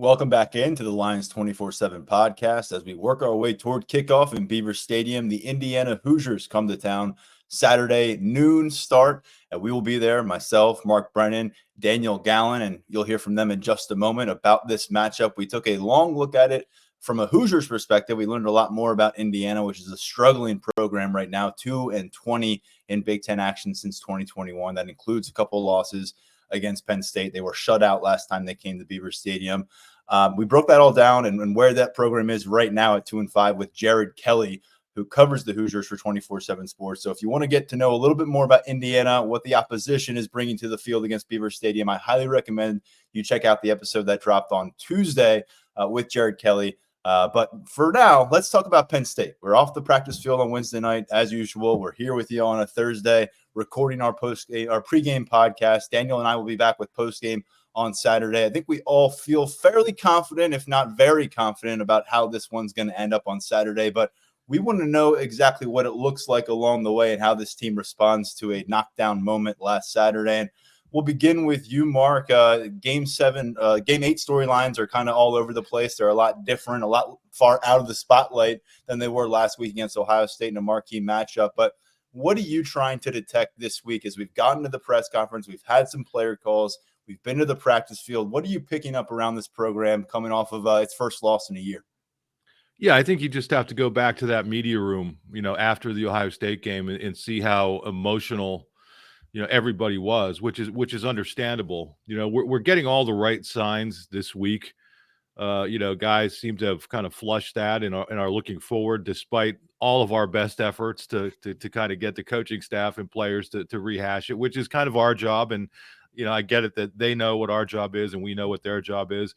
Welcome back into the Lions 24/7 podcast as we work our way toward kickoff in Beaver Stadium. The Indiana Hoosiers come to town Saturday, noon start, and we will be there. Myself, Mark Brennan, Daniel Gallen, and you'll hear from them in just a moment about this matchup. We took a long look at it from a Hoosiers perspective. We learned a lot more about Indiana, which is a struggling program right now, 2-20 in Big Ten action since 2021. That includes a couple losses against Penn State. They were shut out last time they came to Beaver Stadium. We broke that all down and where that program is right now at 2-5 with Jared Kelly, who covers the Hoosiers for 24/7 Sports. So if you want to get to know a little bit more about Indiana, what the opposition is bringing to the field against Beaver Stadium, I highly recommend you check out the episode that dropped on Tuesday with Jared Kelly. But for now, let's talk about Penn State. We're off the practice field on Wednesday night, as usual. We're here with you on a Thursday, recording our pregame podcast. Daniel and I will be back with postgame on Saturday. I think we all feel fairly confident, if not very confident, about how this one's going to end up on Saturday. But we want to know exactly what it looks like along the way and how this team responds to a knockdown moment last Saturday. And we'll begin with you, Mark. Game 8 storylines are kind of all over the place. They're a lot different, a lot far out of the spotlight than they were last week against Ohio State in a marquee matchup. But what are you trying to detect this week as we've gotten to the press conference? We've had some player calls. We've been to the practice field. What are you picking up around this program coming off of its first loss in a year? Yeah, I think you just have to go back to that media room, after the Ohio State game and see how emotional, everybody was, which is understandable. We're getting all the right signs this week. Guys seem to have kind of flushed that and are looking forward, despite all of our best efforts to kind of get the coaching staff and players to rehash it, which is kind of our job. And I get it that they know what our job is and we know what their job is.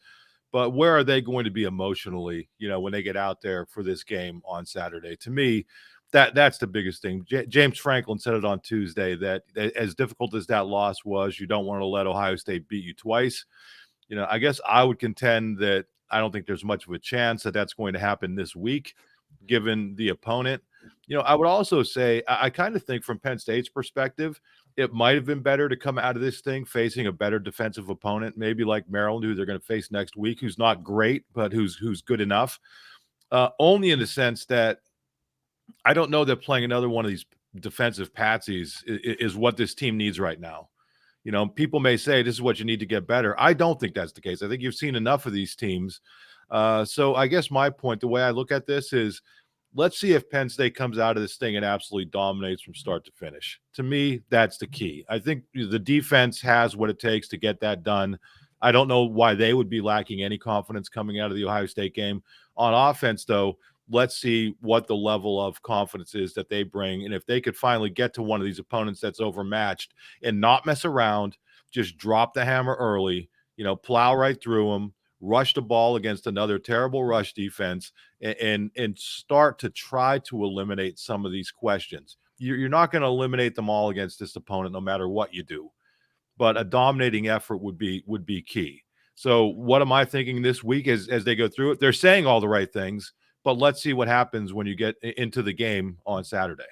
But where are they going to be emotionally, when they get out there for this game on Saturday? To me, that's the biggest thing. James Franklin said it on Tuesday that as difficult as that loss was, you don't want to let Ohio State beat you twice. I guess I would contend that I don't think there's much of a chance that that's going to happen this week, given the opponent. I would also say I kind of think from Penn State's perspective, it might have been better to come out of this thing facing a better defensive opponent, maybe like Maryland, who they're going to face next week, who's not great, but who's good enough. Only in the sense that I don't know that playing another one of these defensive patsies is what this team needs right now. People may say this is what you need to get better. I don't think that's the case. I think you've seen enough of these teams. So I guess my point, the way I look at this is, let's see if Penn State comes out of this thing and absolutely dominates from start to finish. To me, that's the key. I think the defense has what it takes to get that done. I don't know why they would be lacking any confidence coming out of the Ohio State game. On offense, though, let's see what the level of confidence is that they bring. And if they could finally get to one of these opponents that's overmatched and not mess around, just drop the hammer early, plow right through them, rush the ball against another terrible rush defense, and start to try to eliminate some of these questions. You're not going to eliminate them all against this opponent, no matter what you do. But a dominating effort would be key. So what am I thinking this week as they go through it? They're saying all the right things, but let's see what happens when you get into the game on Saturday.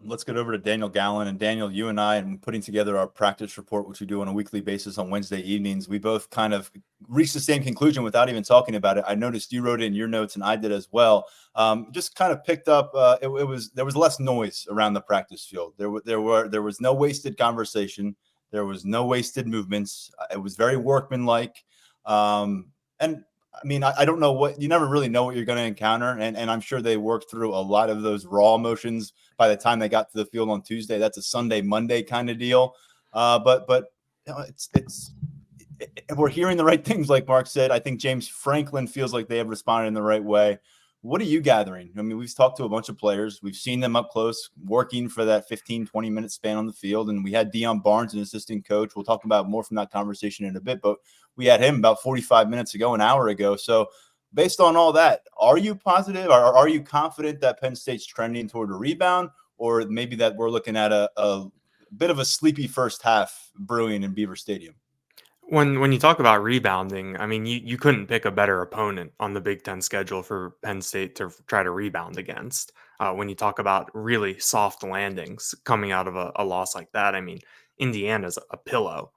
Let's get over to Daniel Gallen. And Daniel, you and I, and putting together our practice report, which we do on a weekly basis on Wednesday evenings, we both kind of reached the same conclusion without even talking about it. I noticed you wrote it in your notes and I did as well. Just kind of picked up, there was less noise around the practice field. There was no wasted conversation. There was no wasted movements. It was very workmanlike. And I mean, I don't know you never really know what you're going to encounter. And I'm sure they worked through a lot of those raw emotions by the time they got to the field on Tuesday. That's a Sunday, Monday kind of deal. But we're hearing the right things, like Mark said. I think James Franklin feels like they have responded in the right way. What are you gathering? I mean, we've talked to a bunch of players. We've seen them up close working for that 15, 20-minute span on the field. And we had Deion Barnes, an assistant coach. We'll talk about more from that conversation in a bit. But we had him about 45 minutes ago, an hour ago. So based on all that, are you positive or are you confident that Penn State's trending toward a rebound, or maybe that we're looking at a bit of a sleepy first half brewing in Beaver Stadium? When you talk about rebounding, I mean, you couldn't pick a better opponent on the Big Ten schedule for Penn State to try to rebound against. When you talk about really soft landings coming out of a loss like that, I mean, Indiana's a pillow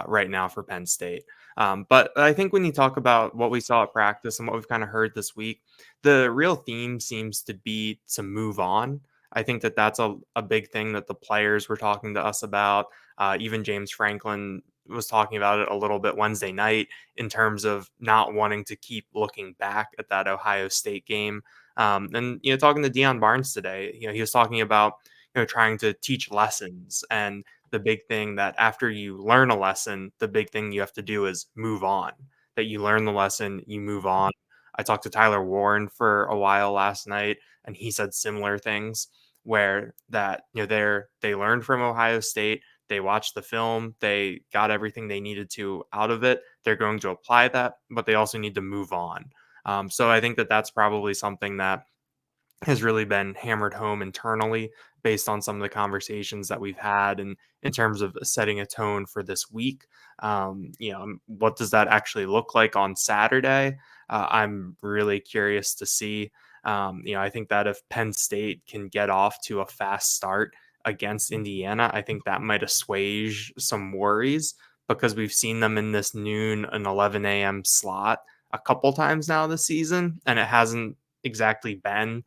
right now for Penn State. But I think when you talk about what we saw at practice and what we've kind of heard this week, the real theme seems to be to move on. I think that that's a big thing that the players were talking to us about. Even James Franklin was talking about it a little bit Wednesday night in terms of not wanting to keep looking back at that Ohio State game. And, talking to Deion Barnes today, he was talking about, trying to teach lessons, and the big thing that after you learn a lesson, the big thing you have to do is move on. That you learn the lesson, you move on. I talked to Tyler Warren for a while last night, and he said similar things where that, they learned from Ohio State, they watched the film, they got everything they needed to out of it. They're going to apply that, but they also need to move on. So I think that that's probably something that has really been hammered home internally based on some of the conversations that we've had, and in terms of setting a tone for this week. What does that actually look like on Saturday? I'm really curious to see. I think that if Penn State can get off to a fast start against Indiana, I think that might assuage some worries, because we've seen them in this noon and 11 a.m. slot a couple times now this season, and it hasn't exactly been,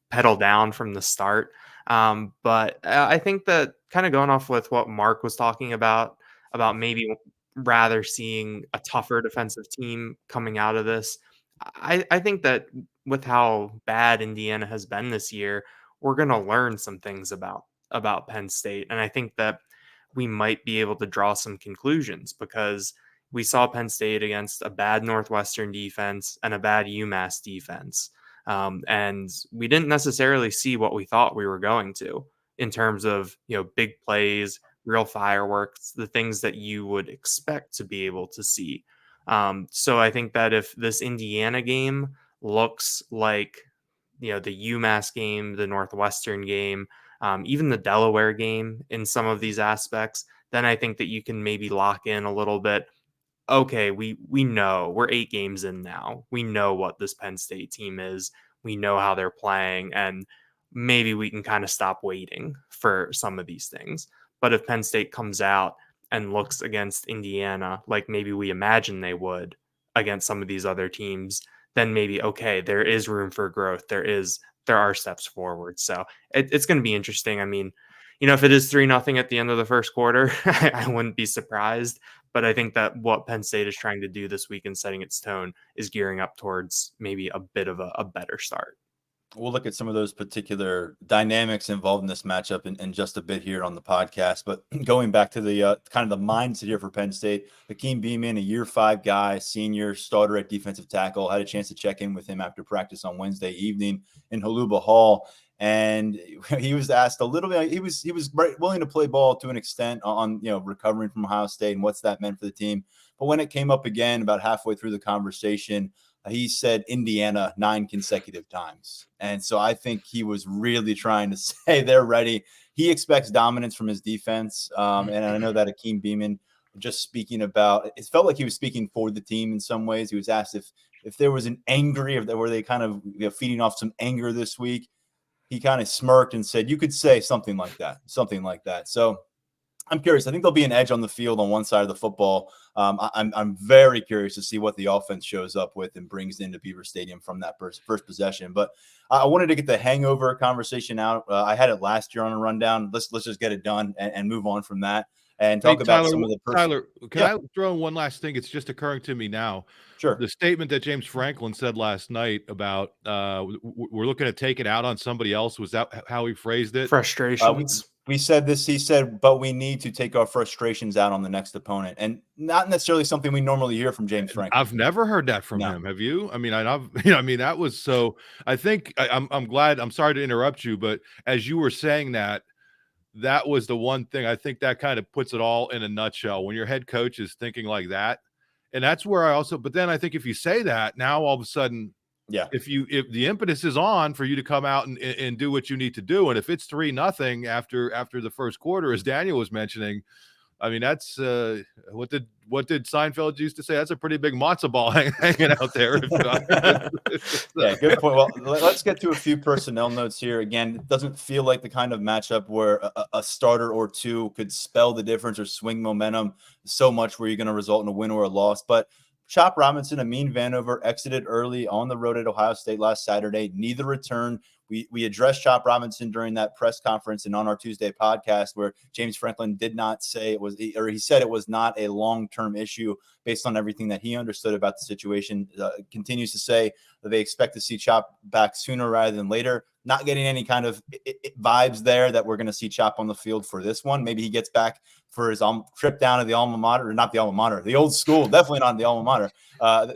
pedal down from the start. But I think that, kind of going off with what Mark was talking about maybe rather seeing a tougher defensive team coming out of this, I think that with how bad Indiana has been this year, we're going to learn some things about Penn State. And I think that we might be able to draw some conclusions, because we saw Penn State against a bad Northwestern defense and a bad UMass defense. And we didn't necessarily see what we thought we were going to in terms of, big plays, real fireworks, the things that you would expect to be able to see. So I think that if this Indiana game looks like, the UMass game, the Northwestern game, even the Delaware game in some of these aspects, then I think that you can maybe lock in a little bit. Okay, we know we're 8 games in now. We know what this Penn State team is. We know how they're playing, and maybe we can kind of stop waiting for some of these things. But if Penn State comes out and looks against Indiana like maybe we imagine they would against some of these other teams, then maybe, okay, there is room for growth. There are steps forward. So it's going to be interesting. I mean, if it is 3-0 at the end of the first quarter, I wouldn't be surprised. But I think that what Penn State is trying to do this week in setting its tone is gearing up towards maybe a bit of a better start. We'll look at some of those particular dynamics involved in this matchup in just a bit here on the podcast. But going back to the kind of the mindset here for Penn State, Hakeem Beamon, a year 5 guy, senior starter at defensive tackle, had a chance to check in with him after practice on Wednesday evening in Haluba Hall. And he was asked a little bit, he was willing to play ball to an extent on, recovering from Ohio State and what's that meant for the team. But when it came up again about halfway through the conversation, he said Indiana 9 consecutive times. And so I think he was really trying to say they're ready. He expects dominance from his defense. And I know that Hakeem Beamon, just speaking about, it felt like he was speaking for the team in some ways. He was asked if there was an angry, were they kind of feeding off some anger this week. He kind of smirked and said, you could say something like that. So I'm curious. I think there'll be an edge on the field on one side of the football. I'm very curious to see what the offense shows up with and brings into Beaver Stadium from that first possession. But I wanted to get the hangover conversation out. I had it last year on a rundown. Let's just get it done and move on from that and talk about Tyler, some of the Tyler, can I throw in one last thing? It's just occurring to me now. Sure. The statement that James Franklin said last night about we're looking to take it out on somebody else. Was that how he phrased it? Frustrations. We said this, he said, but we need to take our frustrations out on the next opponent. And not necessarily something we normally hear from James Franklin. I've never heard that from him. Have you? I mean, that was so, I think I'm glad, I'm sorry to interrupt you, but as you were saying that was the one thing, I think that kind of puts it all in a nutshell when your head coach is thinking like that. And that's where but then I think if you say that now, all of a sudden, if the impetus is on for you to come out and do what you need to do, and if it's 3-0 after the first quarter, as Daniel was mentioning, I mean, that's what did Seinfeld used to say? That's a pretty big matzo ball hanging out there. Yeah, good point. Well, let's get to a few personnel notes here. Again, it doesn't feel like the kind of matchup where a starter or two could spell the difference or swing momentum so much where you're going to result in a win or a loss. But Chop Robinson, Amin Vanover exited early on the road at Ohio State last Saturday. Neither returned. We addressed Chop Robinson during that press conference and on our Tuesday podcast where James Franklin did not say it was, or he said it was not a long-term issue based on everything that he understood about the situation. Continues to say that they expect to see Chop back sooner rather than later. Not getting any kind of vibes there that we're going to see Chop on the field for this one. Maybe he gets back for his trip down to the alma mater, or not the alma mater, the old school, definitely not the alma mater,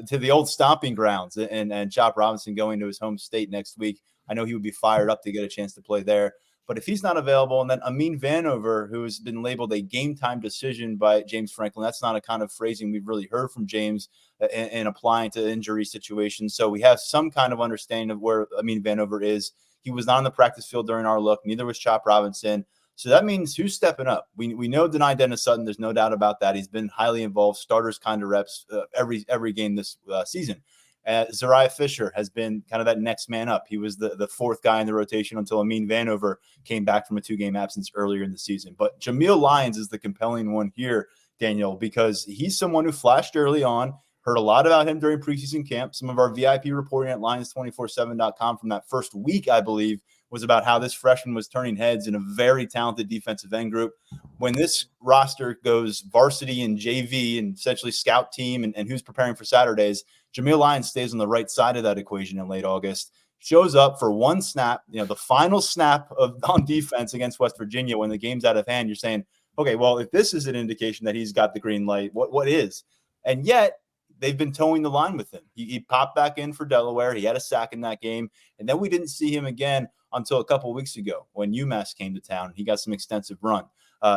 to the old stomping grounds, and Chop Robinson going to his home state next week. I know he would be fired up to get a chance to play there. But if he's not available, and then Amin Vanover, who has been labeled a game-time decision by James Franklin, that's not a kind of phrasing we've really heard from James in applying to injury situations. So we have some kind of understanding of where Amin Vanover is. He was not on the practice field during our look. Neither was Chop Robinson. So that means who's stepping up? We know Denai Dennis Sutton. There's no doubt about that. He's been highly involved, starters kind of reps every game this season. Zariah Fisher has been kind of that next man up. He was the fourth guy in the rotation until Amin Vanover came back from a 2-game absence earlier in the season. But Jameel Lyons is the compelling one here, Daniel, because he's someone who flashed early on. Heard a lot about him during preseason camp. Some of our VIP reporting at Lions247.com from that first week, I believe, was about how this freshman was turning heads in a very talented defensive end group. When this roster goes varsity and JV and essentially scout team and who's preparing for Saturdays, Jameel Lyons stays on the right side of that equation in late August, shows up for one snap, the final snap on defense against West Virginia when the game's out of hand. You're saying, okay, well, if this is an indication that he's got the green light, what is? And yet, they've been towing the line with him. He popped back in for Delaware. He had a sack in that game. And then we didn't see him again until a couple of weeks ago when UMass came to town. He got some extensive run.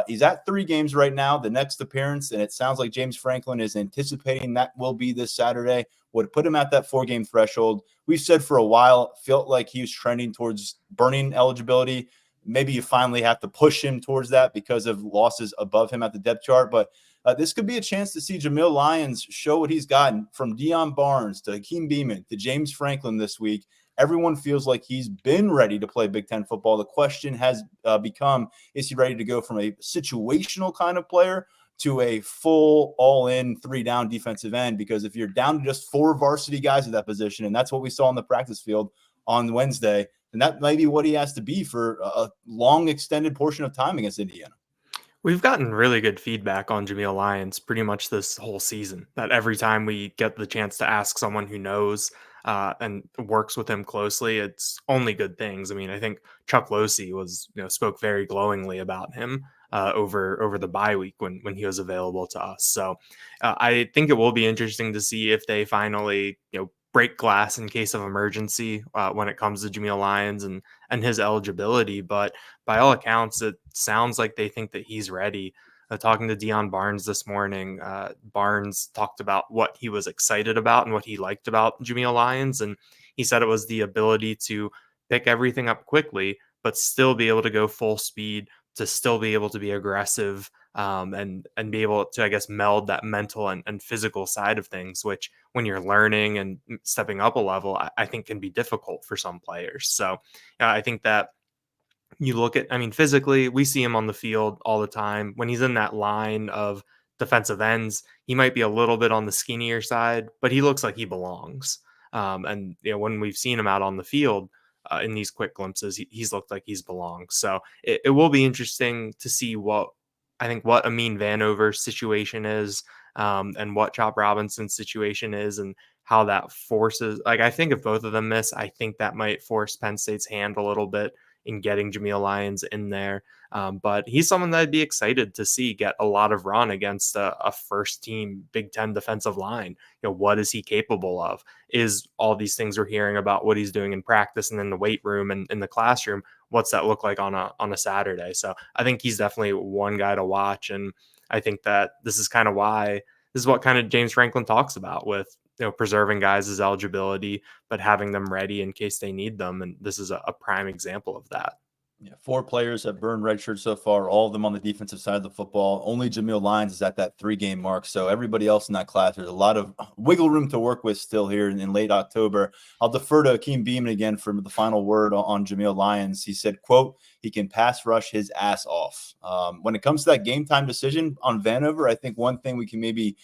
He's at 3 games right now. The next appearance, and it sounds like James Franklin is anticipating that will be this Saturday, would put him at that 4-game threshold. We've said for a while, felt like he was trending towards burning eligibility. Maybe you finally have to push him towards that because of losses above him at the depth chart. But this could be a chance to see Jameel Lyons show what he's gotten from Deion Barnes to Hakeem Beamon to James Franklin this week. Everyone feels like he's been ready to play Big Ten football. The question has become, is he ready to go from a situational kind of player to a full all-in 3-down defensive end? Because if you're down to just 4 varsity guys at that position, and that's what we saw on the practice field on Wednesday, then that might be what he has to be for a long extended portion of time against Indiana. We've gotten really good feedback on Jameel Lyons pretty much this whole season, that every time we get the chance to ask someone who knows and works with him closely, it's only good things. I mean, I think Chuck Losey spoke very glowingly about him over the bye week when he was available to us. So I think it will be interesting to see if they finally, break glass in case of emergency when it comes to Jameel Lyons and his eligibility. But by all accounts, it sounds like they think that he's ready. Talking to Deion Barnes this morning, Barnes talked about what he was excited about and what he liked about Jameel Lyons. And he said it was the ability to pick everything up quickly, but still be able to go full speed, to still be able to be aggressive, and be able to, I guess, meld that mental and physical side of things, which when you're learning and stepping up a level, I think can be difficult for some players. So I think that you look at, physically, we see him on the field all the time. When he's in that line of defensive ends, he might be a little bit on the skinnier side, but he looks like he belongs. And when we've seen him out on the field in these quick glimpses, he's looked like he's belonged. So it will be interesting to see what Amin Vanover's situation is, and what Chop Robinson's situation is, and how that forces, I think if both of them miss, I think that might force Penn State's hand a little bit in getting Jameel Lyons in there. But he's someone that I'd be excited to see get a lot of run against a first team Big Ten defensive line. What is he capable of? Is all these things we're hearing about what he's doing in practice and in the weight room and in the classroom, what's that look like on a Saturday? So I think he's definitely one guy to watch. And I think that this is what kind of James Franklin talks about with, preserving guys' eligibility, but having them ready in case they need them. And this is a prime example of that. Yeah, 4 players have burned red shirts so far, all of them on the defensive side of the football. Only Jameel Lyons is at that 3-game mark. So everybody else in that class, there's a lot of wiggle room to work with still here in late October. I'll defer to Akeem Beamon again for the final word on Jameel Lyons. He said, quote, he can pass rush his ass off. When it comes to that game time decision on Vanover, I think one thing we can maybe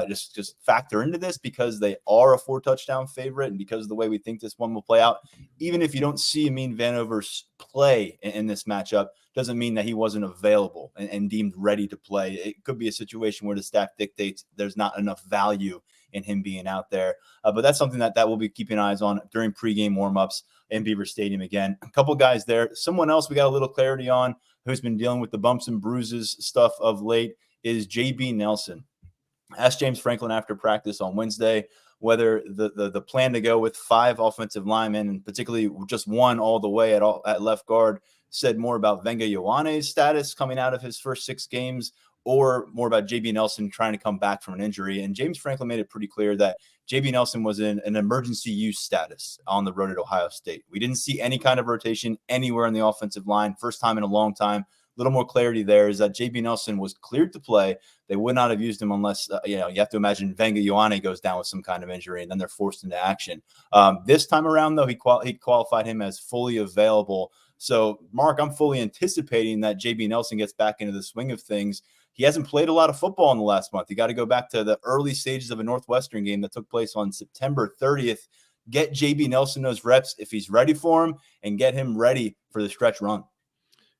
just factor into this, because they are a 4-touchdown favorite and because of the way we think this one will play out, even if you don't see Amin Vanover play in this matchup, doesn't mean that he wasn't available and deemed ready to play. It could be a situation where the staff dictates there's not enough value in him being out there. But that's something that we'll be keeping eyes on during pregame warmups in Beaver Stadium. Again, a couple guys there. Someone else we got a little clarity on who's been dealing with the bumps and bruises stuff of late is JB Nelson. Asked James Franklin after practice on Wednesday whether the plan to go with 5 offensive linemen, and particularly just one all the way at left guard, said more about Venga Ioane's status coming out of his first 6 games, or more about JB Nelson trying to come back from an injury. And James Franklin made it pretty clear that JB Nelson was in an emergency use status on the road at Ohio State. We didn't see any kind of rotation anywhere in the offensive line. First time in a long time. Little more clarity there is that JB Nelson was cleared to play. They would not have used him unless, you have to imagine Venga Ioane goes down with some kind of injury and then they're forced into action. This time around, though, he qualified him as fully available. So, Mark, I'm fully anticipating that JB Nelson gets back into the swing of things. He hasn't played a lot of football in the last month. You got to go back to the early stages of a Northwestern game that took place on September 30th. Get JB Nelson those reps if he's ready for him, and get him ready for the stretch run.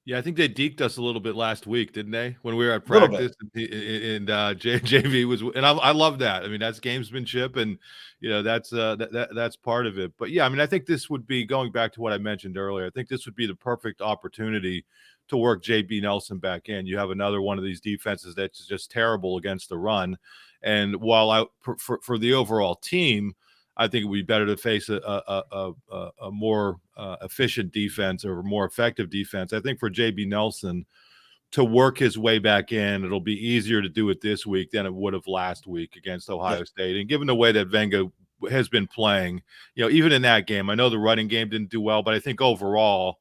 Yeah, I think they deked us a little bit last week, didn't they? When we were at practice, and JV was, and I love that. I mean, that's gamesmanship, and that's part of it. But yeah, I mean, I think this would be, going back to what I mentioned earlier, I think this would be the perfect opportunity to work JB Nelson back in. You have another one of these defenses that's just terrible against the run, and while for the overall team, I think it would be better to face a more efficient defense or more effective defense. I think for JB Nelson to work his way back in, it'll be easier to do it this week than it would have last week against Ohio State. And given the way that Venga has been playing, even in that game, I know the running game didn't do well, but I think overall,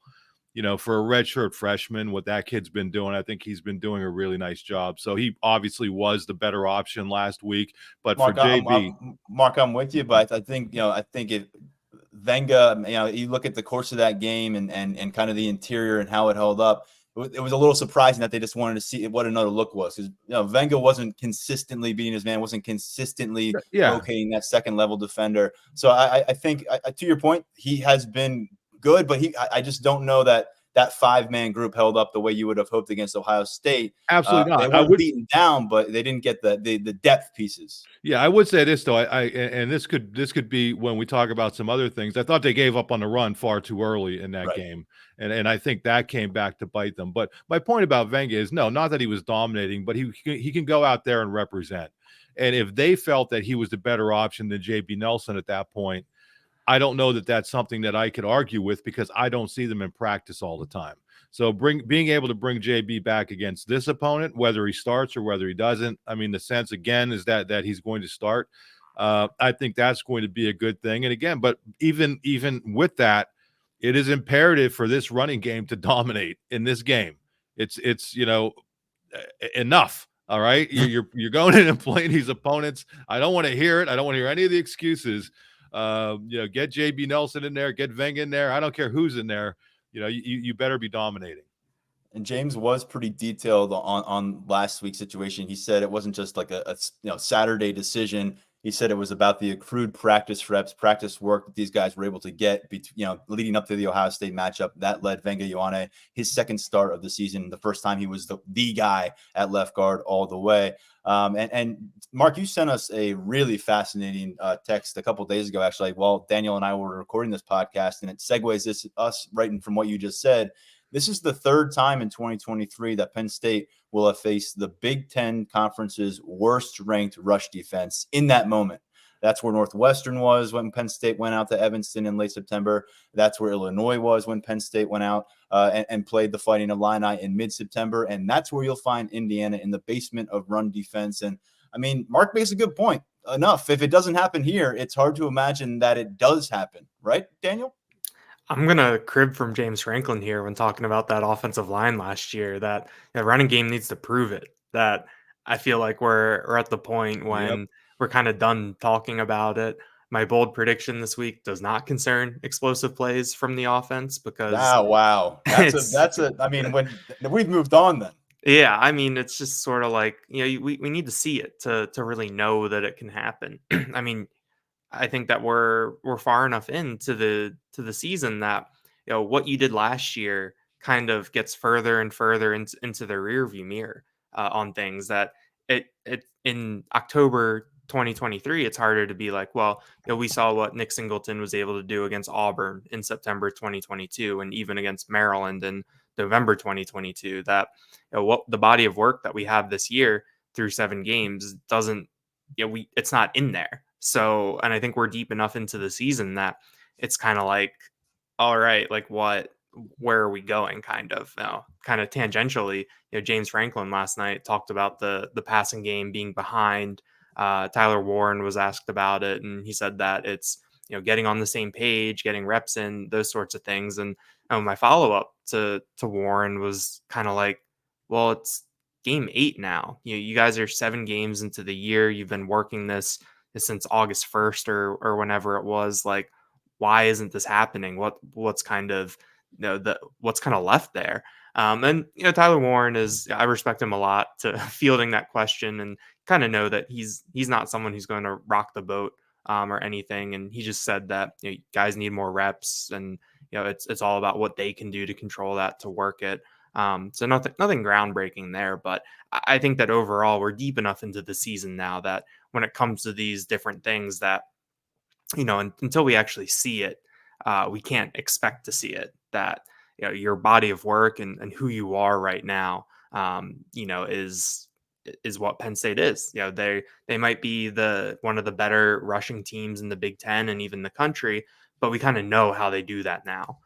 for a redshirt freshman, what that kid's been doing, I think he's been doing a really nice job. So he obviously was the better option last week. But Mark, for JB, I'm with you. But I think if Venga, you look at the course of that game and kind of the interior and how it held up, it was a little surprising that they just wanted to see what another look was, because Venga wasn't consistently beating his man, wasn't consistently locating that second level defender. So I think, to your point, he has been good, but I just don't know that 5-man group held up the way you would have hoped against Ohio State. Absolutely not. They weren't beaten down, but they didn't get the depth pieces. Yeah, I would say this though. And this could be when we talk about some other things. I thought they gave up on the run far too early in that game, and I think that came back to bite them. But my point about Venga is, no, not that he was dominating, but he can go out there and represent. And if they felt that he was the better option than JB Nelson at that point, I don't know that that's something that I could argue with, because I don't see them in practice all the time. So being able to bring JB back against this opponent, whether he starts or whether he doesn't, I mean, the sense again is that he's going to start. I think that's going to be a good thing. And again, but even with that, it is imperative for this running game to dominate in this game. It's enough. All right, you're going in and playing these opponents. I don't want to hear it. I don't want to hear any of the excuses. Get JB Nelson in there, get Venga in there. I don't care who's in there. You better be dominating. And James was pretty detailed on last week's situation. He said it wasn't just like a Saturday decision. He said it was about the accrued practice reps, practice work that these guys were able to get, leading up to the Ohio State matchup. That led Venga Ioane his second start of the season, the first time he was the guy at left guard all the way. And Mark, you sent us a really fascinating text a couple of days ago, actually, while Daniel and I were recording this podcast, and it segues us right in from what you just said. This is the third time in 2023 that Penn State will have faced the Big Ten Conference's worst-ranked rush defense in that moment. That's where Northwestern was when Penn State went out to Evanston in late September. That's where Illinois was when Penn State went out and played the Fighting Illini in mid-September. And that's where you'll find Indiana, in the basement of run defense. And, I mean, Mark makes a good point. Enough. If it doesn't happen here, it's hard to imagine that it does happen. Right, Daniel? I'm gonna crib from James Franklin here when talking about that offensive line last year. That the running game needs to prove it. That I feel like we're at the point Yep. when we're kind of done talking about it. My bold prediction this week does not concern explosive plays from the offense because Ah, wow. it's I mean, when we've moved on then. yeah. I mean, it's just sort of like we need to see it to really know that it can happen. I mean, I think that we're far enough into the season that what you did last year kind of gets further and further into the rearview mirror on things that it in October 2023 it's harder to be like, well, we saw what Nick Singleton was able to do against Auburn in September 2022 and even against Maryland in November 2022. That what the body of work that we have this year through 7 games doesn't, it's not in there. So, and I think we're deep enough into the season that it's kind of like, all right, like where are we going? Kind of, kind of tangentially, James Franklin last night talked about the passing game being behind. Tyler Warren was asked about it, and he said that it's getting on the same page, getting reps in, those sorts of things. And my follow up to Warren was kind of like, well, it's game 8 now. You guys are 7 games into the year. You've been working this since August 1st or whenever it was. Like, why isn't this happening? What's kind of what's kind of left there? And Tyler Warren I respect him a lot to fielding that question and kind of know that he's not someone who's going to rock the boat or anything. And he just said that guys need more reps, and it's all about what they can do to control that, to work it. So nothing groundbreaking there, but I think that overall we're deep enough into the season now that when it comes to these different things that until we actually see it, we can't expect to see it. That your body of work and who you are right now, is what Penn State is. They might be one of the better rushing teams in the Big Ten and even the country, but we kind of know how they do that now.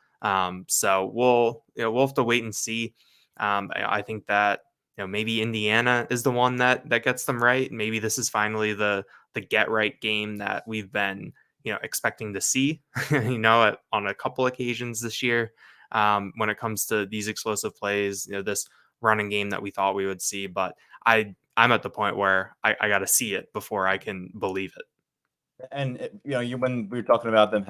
So we'll have to wait and see. I think that maybe Indiana is the one that gets them right. Maybe this is finally the get right game that we've been expecting to see, on a couple occasions this year, when it comes to these explosive plays, this running game that we thought we would see. But I'm at the point where I got to see it before I can believe it. And when we were talking about them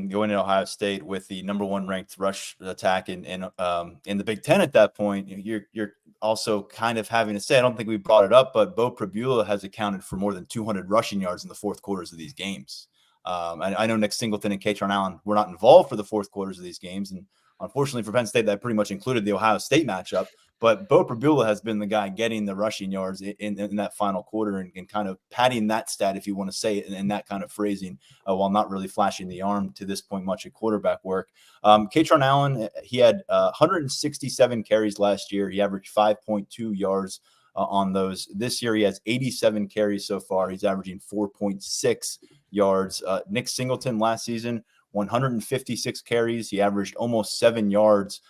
going to Ohio State with the #1 ranked rush attack in the Big Ten at that point, you're also kind of having to say, I don't think we brought it up, but Bo Prabula has accounted for more than 200 rushing yards in the fourth quarters of these games. I know Nick Singleton and Katron Allen were not involved for the fourth quarters of these games, and unfortunately for Penn State, that pretty much included the Ohio State matchup. But Bo Prabula has been the guy getting the rushing yards in that final quarter and kind of padding that stat, if you want to say it in that kind of phrasing, while not really flashing the arm to this point much at quarterback work. Katron Allen, he had 167 carries last year. He averaged 5.2 yards on those. This year, he has 87 carries so far. He's averaging 4.6 yards. Nick Singleton last season, 156 carries. He averaged almost 7 yards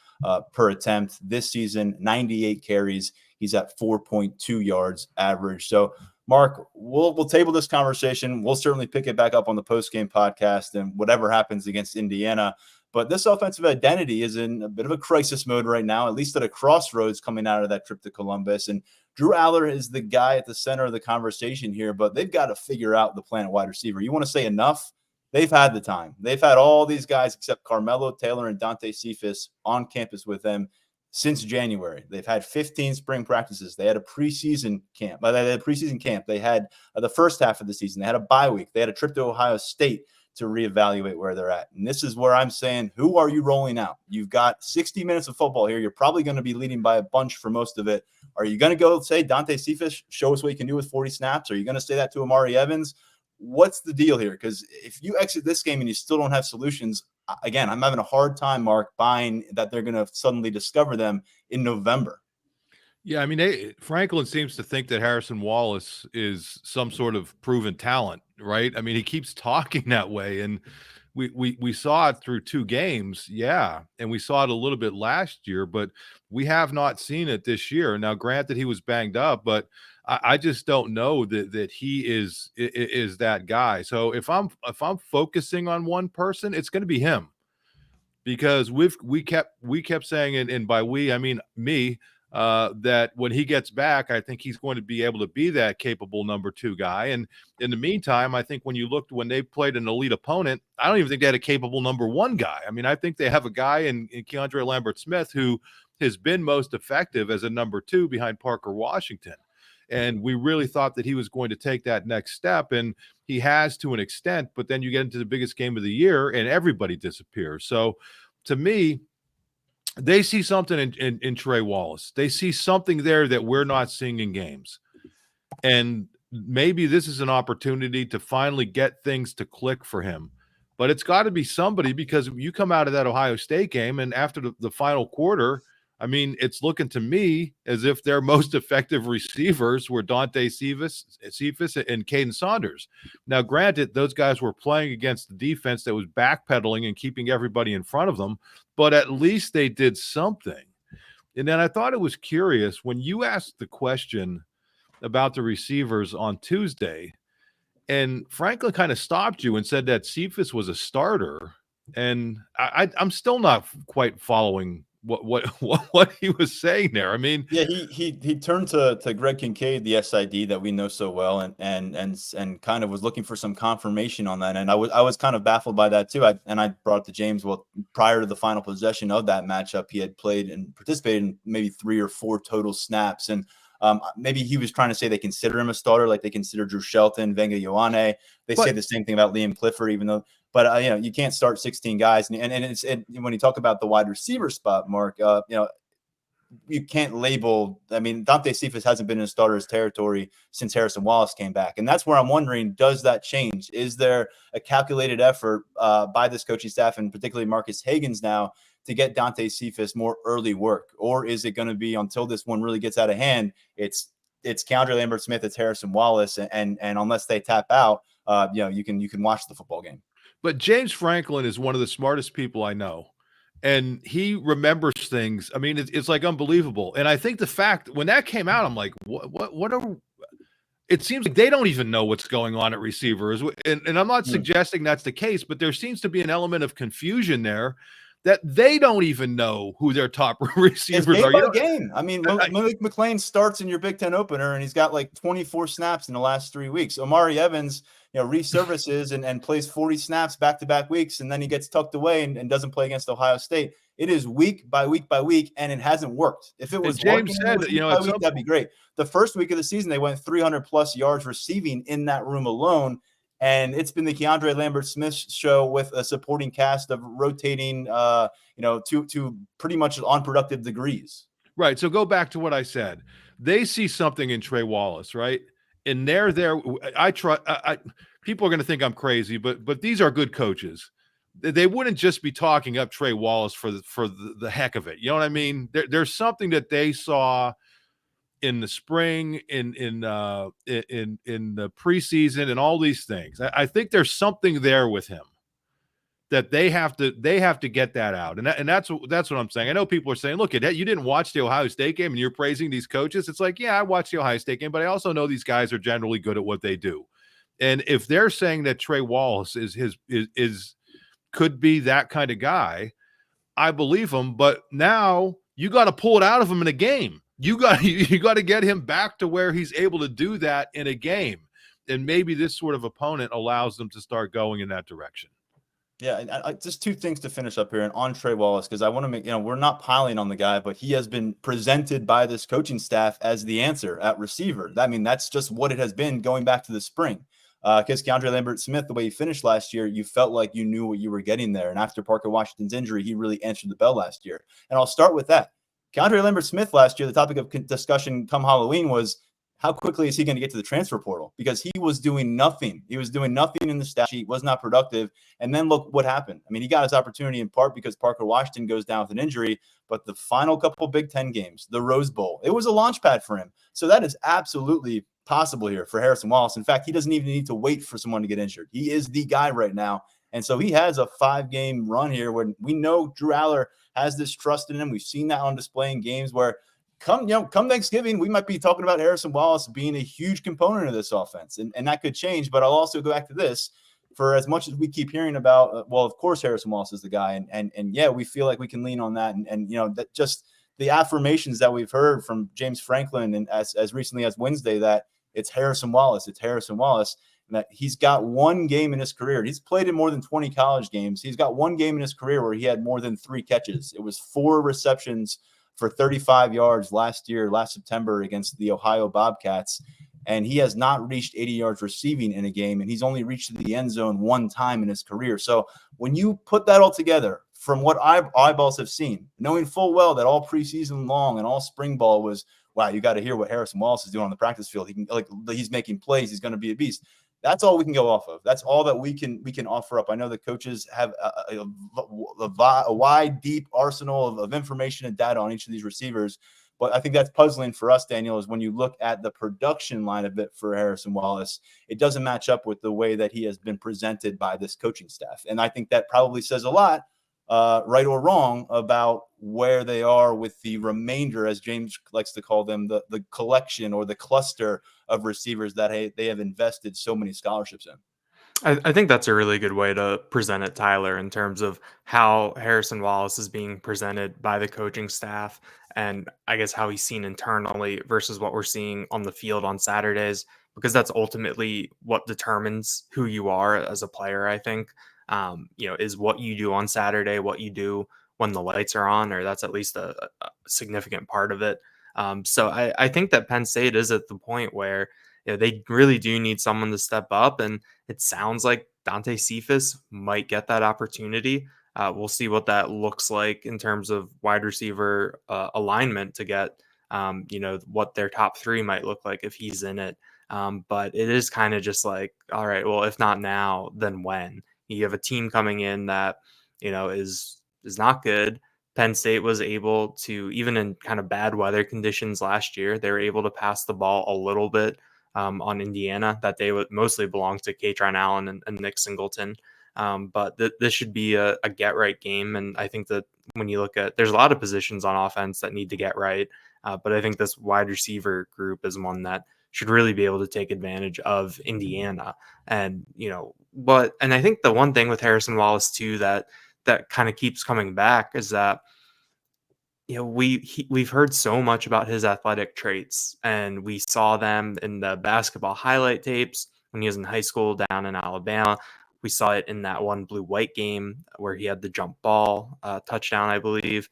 per attempt. This season, 98 carries. He's at 4.2 yards average. So, Mark, we'll table this conversation. We'll certainly pick it back up on the post-game podcast and whatever happens against Indiana. But this offensive identity is in a bit of a crisis mode right now, at least at a crossroads coming out of that trip to Columbus. And Drew Aller is the guy at the center of the conversation here, but they've got to figure out the plan at wide receiver. You want to say enough? They've had the time. They've had all these guys except Carmelo Taylor and Dante Cephas on campus with them since January. They've had 15 spring practices. They had a preseason camp. They had the first half of the season. They had a bye week. They had a trip to Ohio State to reevaluate where they're at. And this is where I'm saying, who are you rolling out? You've got 60 minutes of football here. You're probably going to be leading by a bunch for most of it. Are you going to go say Dante Cephas, show us what you can do with 40 snaps? Are you going to say that to Amari Evans? What's the deal here? Because if you exit this game and you still don't have solutions, again, I'm having a hard time, Mark, buying that they're going to suddenly discover them in November. Yeah, I mean, Franklin seems to think that Harrison Wallace is some sort of proven talent, right? I mean, he keeps talking that way, and we saw it through 2 games, yeah, and we saw it a little bit last year, but we have not seen it this year. Now, granted, he was banged up, but I just don't know that he is that guy. So if I'm focusing on one person, it's going to be him. because we kept saying, and by we I mean me, that when he gets back, I think he's going to be able to be that capable number 2 guy. And in the meantime, I think when they played an elite opponent, I don't even think they had a capable number 1 guy. I mean, I think they have a guy in Keandre Lambert-Smith who has been most effective as a number 2 behind Parker Washington. And we really thought that he was going to take that next step, and he has to an extent, but then you get into the biggest game of the year and everybody disappears. So to me, they see something in Trey Wallace. They see something there that we're not seeing in games. And maybe this is an opportunity to finally get things to click for him. But it's got to be somebody, because you come out of that Ohio State game, and after the final quarter, I mean, it's looking to me as if their most effective receivers were Dante Cephas and Caden Saunders. Now, granted, those guys were playing against the defense that was backpedaling and keeping everybody in front of them, but at least they did something. And then I thought it was curious when you asked the question about the receivers on Tuesday, and Franklin kind of stopped you and said that Cephas was a starter. And I'm still not quite following what he was saying there. I mean, yeah, he turned to Greg Kincaid, the SID that we know so well, and kind of was looking for some confirmation on that. And I was kind of baffled by that too. I brought it to James. Well, prior to the final possession of that matchup, he had played and participated in maybe 3 or 4 total snaps, and maybe he was trying to say they consider him a starter, like they consider Drew Shelton, Venga Ioane. They say the same thing about Liam Clifford, even though. But you can't start 16 guys, and when you talk about the wide receiver spot, Mark, you can't label. I mean, Dante Cephas hasn't been in a starter's territory since Harrison Wallace came back, and that's where I'm wondering: does that change? Is there a calculated effort by this coaching staff, and particularly Marcus Hagans now, to get Dante Cephas more early work, or is it going to be until this one really gets out of hand? It's Keandre Lambert-Smith, it's Harrison Wallace, and unless they tap out, you can watch the football game. But James Franklin is one of the smartest people I know, and he remembers things. I mean, it's like unbelievable. And I think the fact when that came out, I'm like, what are? It seems like they don't even know what's going on at receivers. And I'm not suggesting that's the case, but there seems to be an element of confusion there that they don't even know who their top receivers are. By game. I mean, Malik McLean starts in your Big Ten opener, and he's got like 24 snaps in the last 3 weeks. Omari Evans, resurfaces and plays 40 snaps back-to-back weeks, and then he gets tucked away and doesn't play against Ohio State. It is week by week by week, and it hasn't worked. If it was James said, that'd be great. The first week of the season, they went 300-plus yards receiving in that room alone, and it's been the Keandre Lambert-Smith show with a supporting cast of rotating, to pretty much unproductive degrees. Right. So go back to what I said. They see something in Trey Wallace, right? And they're there. People are going to think I'm crazy, but these are good coaches. They wouldn't just be talking up Trey Wallace for the heck of it. You know what I mean? There's something that they saw in the spring, in the preseason, and all these things. I think there's something there with him that they have to get that out, and that's what I'm saying. I know people are saying, look, you didn't watch the Ohio State game and you're praising these coaches. It's like, yeah, I watched the Ohio State game, but I also know these guys are generally good at what they do. And if they're saying that Trey Wallace could be that kind of guy, I believe him. But now you got to pull it out of him in a game. You got to get him back to where he's able to do that in a game, and maybe this sort of opponent allows them to start going in that direction. Yeah, and just 2 things to finish up here and on Trey Wallace, because I want to make, we're not piling on the guy, but he has been presented by this coaching staff as the answer at receiver. I mean, that's just what it has been going back to the spring. Because Keandre Lambert-Smith, the way he finished last year, you felt like you knew what you were getting there. And after Parker Washington's injury, he really answered the bell last year. And I'll start with that. Keandre Lambert-Smith last year, the topic of discussion come Halloween was, how quickly is he going to get to the transfer portal? Because he was doing nothing. He was doing nothing in the stat sheet, was not productive. And then look what happened. I mean, he got his opportunity in part because Parker Washington goes down with an injury, but the final couple Big Ten games, the Rose Bowl, it was a launch pad for him. So that is absolutely possible here for Harrison Wallace. In fact, he doesn't even need to wait for someone to get injured. He is the guy right now. And so he has a 5-game run here where we know Drew Aller has this trust in him. We've seen that on display in games where come Thanksgiving, we might be talking about Harrison Wallace being a huge component of this offense, and that could change. But I'll also go back to this. for as much as we keep hearing about, well, of course Harrison Wallace is the guy, and yeah, we feel like we can lean on that, and that just the affirmations that we've heard from James Franklin and as recently as Wednesday that it's Harrison Wallace, and that he's got one game in his career. He's played in more than 20 college games. He's got one game in his career where he had more than 3 catches. It was 4 receptions for 35 yards last September against the Ohio Bobcats. And he has not reached 80 yards receiving in a game, and he's only reached the end zone 1 time in his career. So when you put that all together, from what eyeballs have seen, knowing full well that all preseason long and all spring ball was, wow, you got to hear what Harrison Wallace is doing on the practice field. He's making plays. He's going to be a beast. That's all we can go off of. That's all that we can offer up. I know the coaches have a wide, deep arsenal of information and data on each of these receivers. But I think that's puzzling for us, Daniel, is when you look at the production line of it for Harrison Wallace, it doesn't match up with the way that he has been presented by this coaching staff. And I think that probably says a lot, right or wrong, about where they are with the remainder, as James likes to call them, the collection or the cluster of receivers that they have invested so many scholarships in. I think that's a really good way to present it, Tyler, in terms of how Harrison Wallace is being presented by the coaching staff, and I guess how he's seen internally versus what we're seeing on the field on Saturdays, because that's ultimately what determines who you are as a player, I think. Is what you do on Saturday, what you do when the lights are on, or that's at least a significant part of it. So I think that Penn State is at the point where they really do need someone to step up, and it sounds like Dante Cephas might get that opportunity. We'll see what that looks like in terms of wide receiver alignment to get, what their top 3 might look like if he's in it. But it is kind of just like, all right, well, if not now, then when? You have a team coming in that, is not good. Penn State was able to, even in kind of bad weather conditions last year, they were able to pass the ball a little bit on Indiana. That they would mostly belong to Katron Allen and Nick Singleton. But this should be a get right game. And I think that when you look at, there's a lot of positions on offense that need to get right. But I think this wide receiver group is one that should really be able to take advantage of Indiana. And, and I think the one thing with Harrison Wallace too, that kind of keeps coming back is that, we've heard so much about his athletic traits, and we saw them in the basketball highlight tapes when he was in high school down in Alabama. We saw it in that one blue-white game where he had the jump ball touchdown, I believe.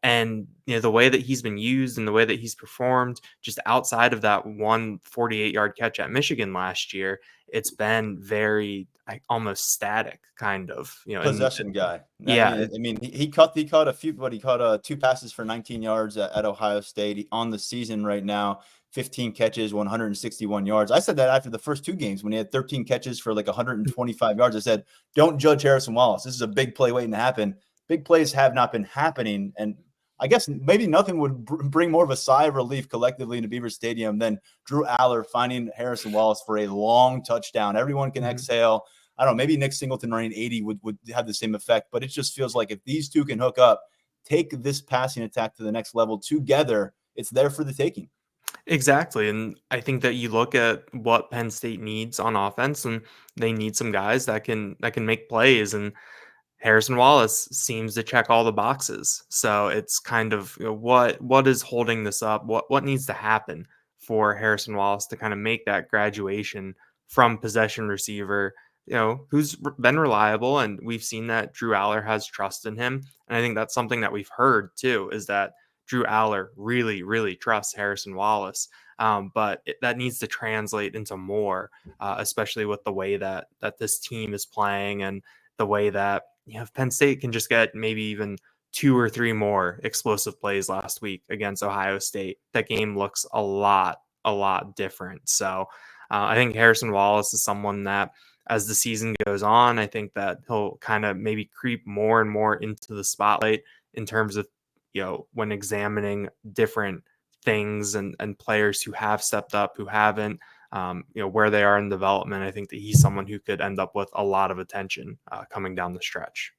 And the way that he's been used and the way that he's performed, just outside of that 148-yard catch at Michigan last year, it's been very almost static, kind of. Possession guy. Yeah, I mean, he caught a few, but he caught 2 passes for 19 yards at Ohio State. On the season right now, 15 catches, 161 yards. I said that after the first 2 games when he had 13 catches for like 125 yards. I said, don't judge Harrison Wallace. This is a big play waiting to happen. Big plays have not been happening, and I guess maybe nothing would bring more of a sigh of relief collectively into Beaver Stadium than Drew Aller finding Harrison Wallace for a long touchdown. Everyone can exhale. I don't know, maybe Nick Singleton running 80 would have the same effect, but it just feels like if these two can hook up, take this passing attack to the next level together, it's there for the taking. Exactly. And I think that you look at what Penn State needs on offense, and they need some guys that can make plays, and Harrison Wallace seems to check all the boxes. So it's kind of, what is holding this up? What needs to happen for Harrison Wallace to kind of make that graduation from possession receiver, who's been reliable, and we've seen that Drew Aller has trust in him. And I think that's something that we've heard too, is that Drew Aller really, really trusts Harrison Wallace. But that needs to translate into more, especially with the way that this team is playing, and the way that if Penn State can just get maybe even 2 or 3 more explosive plays last week against Ohio State, that game looks a lot different. So I think Harrison Wallace is someone that, as the season goes on, I think that he'll kind of maybe creep more and more into the spotlight in terms of, when examining different things and players who have stepped up, who haven't, where they are in development. I think that he's someone who could end up with a lot of attention coming down the stretch.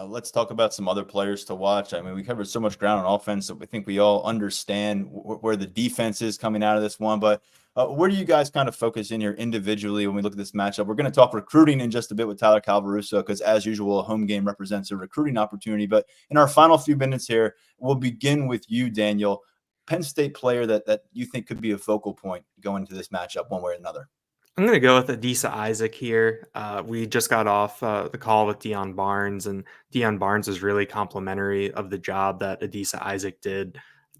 Let's talk about some other players to watch. I mean, we covered so much ground on offense that we think we all understand where the defense is coming out of this one. But where do you guys kind of focus in here individually when we look at this matchup? We're going to talk recruiting in just a bit with Tyler Calvaruso because, as usual, a home game represents a recruiting opportunity. But in our final few minutes here, we'll begin with you, Daniel. Penn State player that you think could be a focal point going into this matchup one way or another. I'm going to go with Adisa Isaac here. We just got off the call with Deion Barnes, and Deion Barnes is really complimentary of the job that Adisa Isaac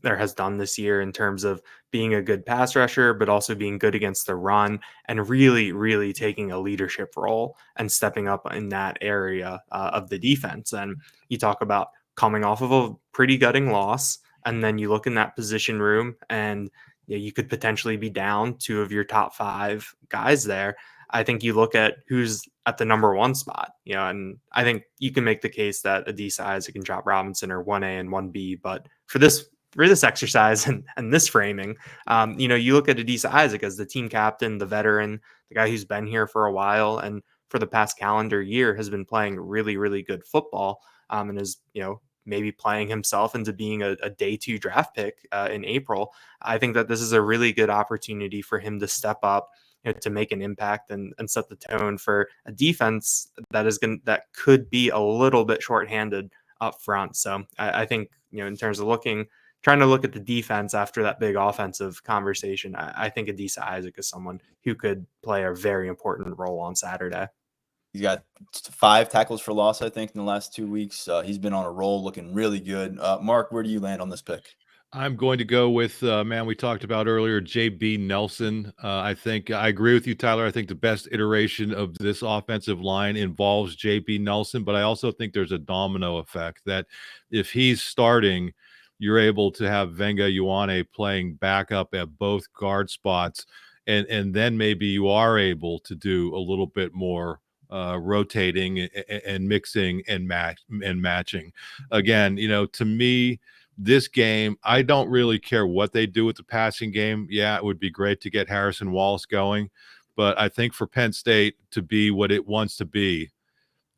has done this year in terms of being a good pass rusher, but also being good against the run and really, really taking a leadership role and stepping up in that area of the defense. And you talk about coming off of a pretty gutting loss, and then you look in that position room and you could potentially be down two of your top 5 guys there. I think you look at who's at the number 1 spot, and I think you can make the case that Adisa Isaac and Job Robinson are 1A and 1B. But for this exercise and this framing, you look at Adisa Isaac as the team captain, the veteran, the guy who's been here for a while, and for the past calendar year has been playing really, really good football, and is, maybe playing himself into being a day 2 draft pick in April. I think that this is a really good opportunity for him to step up, to make an impact and set the tone for a defense that could be a little bit shorthanded up front. So I think, in terms of trying to look at the defense after that big offensive conversation, I think Adisa Isaac is someone who could play a very important role on Saturday. He's got 5 tackles for loss, I think, in the last 2 weeks. He's been on a roll, looking really good. Mark, where do you land on this pick? I'm going to go with, man, we talked about earlier, JB Nelson. I think I agree with you, Tyler. I think the best iteration of this offensive line involves JB Nelson, but I also think there's a domino effect that if he's starting, you're able to have Venga Ioane playing backup at both guard spots, and then maybe you are able to do a little bit more rotating and mixing and matching. Again, to me, this game, I don't really care what they do with the passing game. Yeah, it would be great to get Harrison Wallace going, but I think for Penn State to be what it wants to be,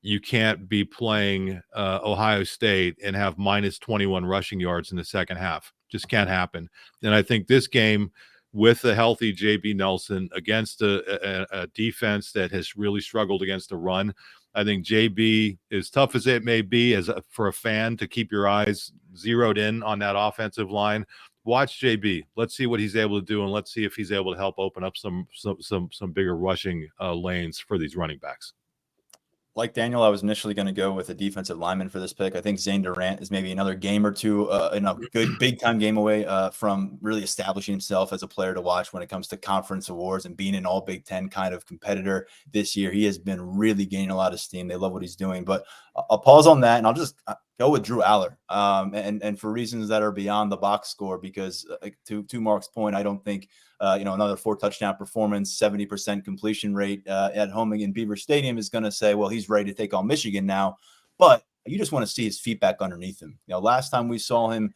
you can't be playing Ohio State and have minus 21 rushing yards in the second half. Just can't happen. And I think this game, with a healthy JB Nelson against a defense that has really struggled against the run, I think JB, as tough as it may be for a fan to keep your eyes zeroed in on that offensive line, watch JB. Let's see what he's able to do, and let's see if he's able to help open up some bigger rushing lanes for these running backs. Like Daniel, I was initially going to go with a defensive lineman for this pick. I think Zane Durant is maybe another game or two in a good big-time game away from really establishing himself as a player to watch when it comes to conference awards and being an all Big Ten kind of competitor this year. He has been really gaining a lot of steam. They love what he's doing. But I'll pause on that, and I'll just go with Drew Aller, and for reasons that are beyond the box score, because to Mark's point, I don't think another 4 touchdown performance, 70% completion rate at home in Beaver Stadium is going to say, well, he's ready to take on Michigan now. But you just want to see his feet back underneath him. Last time we saw him,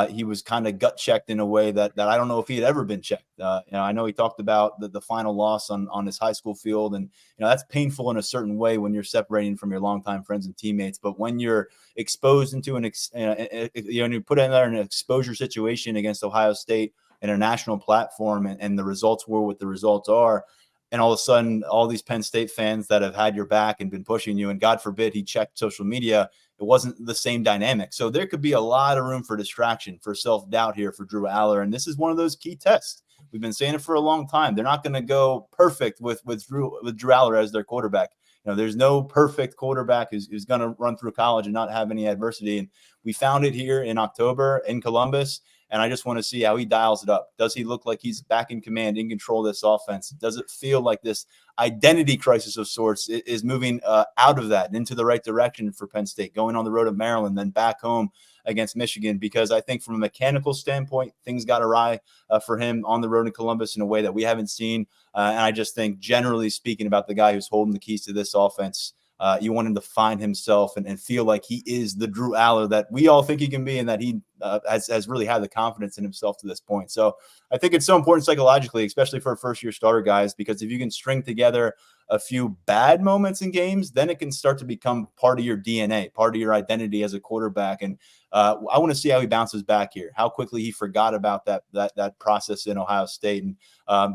he was kind of gut checked in a way that I don't know if he had ever been checked. I know he talked about the final loss on his high school field, and that's painful in a certain way when you're separating from your longtime friends and teammates. But when you're exposed into you put in there an exposure situation against Ohio State in a national platform, and the results were what the results are. And all of a sudden, all these Penn State fans that have had your back and been pushing you, and God forbid he checked social media, it wasn't the same dynamic. So there could be a lot of room for distraction, for self-doubt here for Drew Aller. And this is one of those key tests. We've been saying it for a long time. They're not going to go perfect with Drew Aller as their quarterback. There's no perfect quarterback who's going to run through college and not have any adversity. And we found it here in October in Columbus. And I just want to see how he dials it up. Does he look like he's back in command, in control of this offense? Does it feel like this identity crisis of sorts is moving out of that and into the right direction for Penn State, going on the road at Maryland, then back home against Michigan? Because I think from a mechanical standpoint, things got awry for him on the road in Columbus in a way that we haven't seen. And I just think, generally speaking, about the guy who's holding the keys to this offense, you want him to find himself and feel like he is the Drew Aller that we all think he can be, and that he has really had the confidence in himself to this point. So I think it's so important psychologically, especially for first-year starter guys, because if you can string together a few bad moments in games, then it can start to become part of your DNA, part of your identity as a quarterback. And I want to see how he bounces back here, how quickly he forgot about that process in Ohio State. And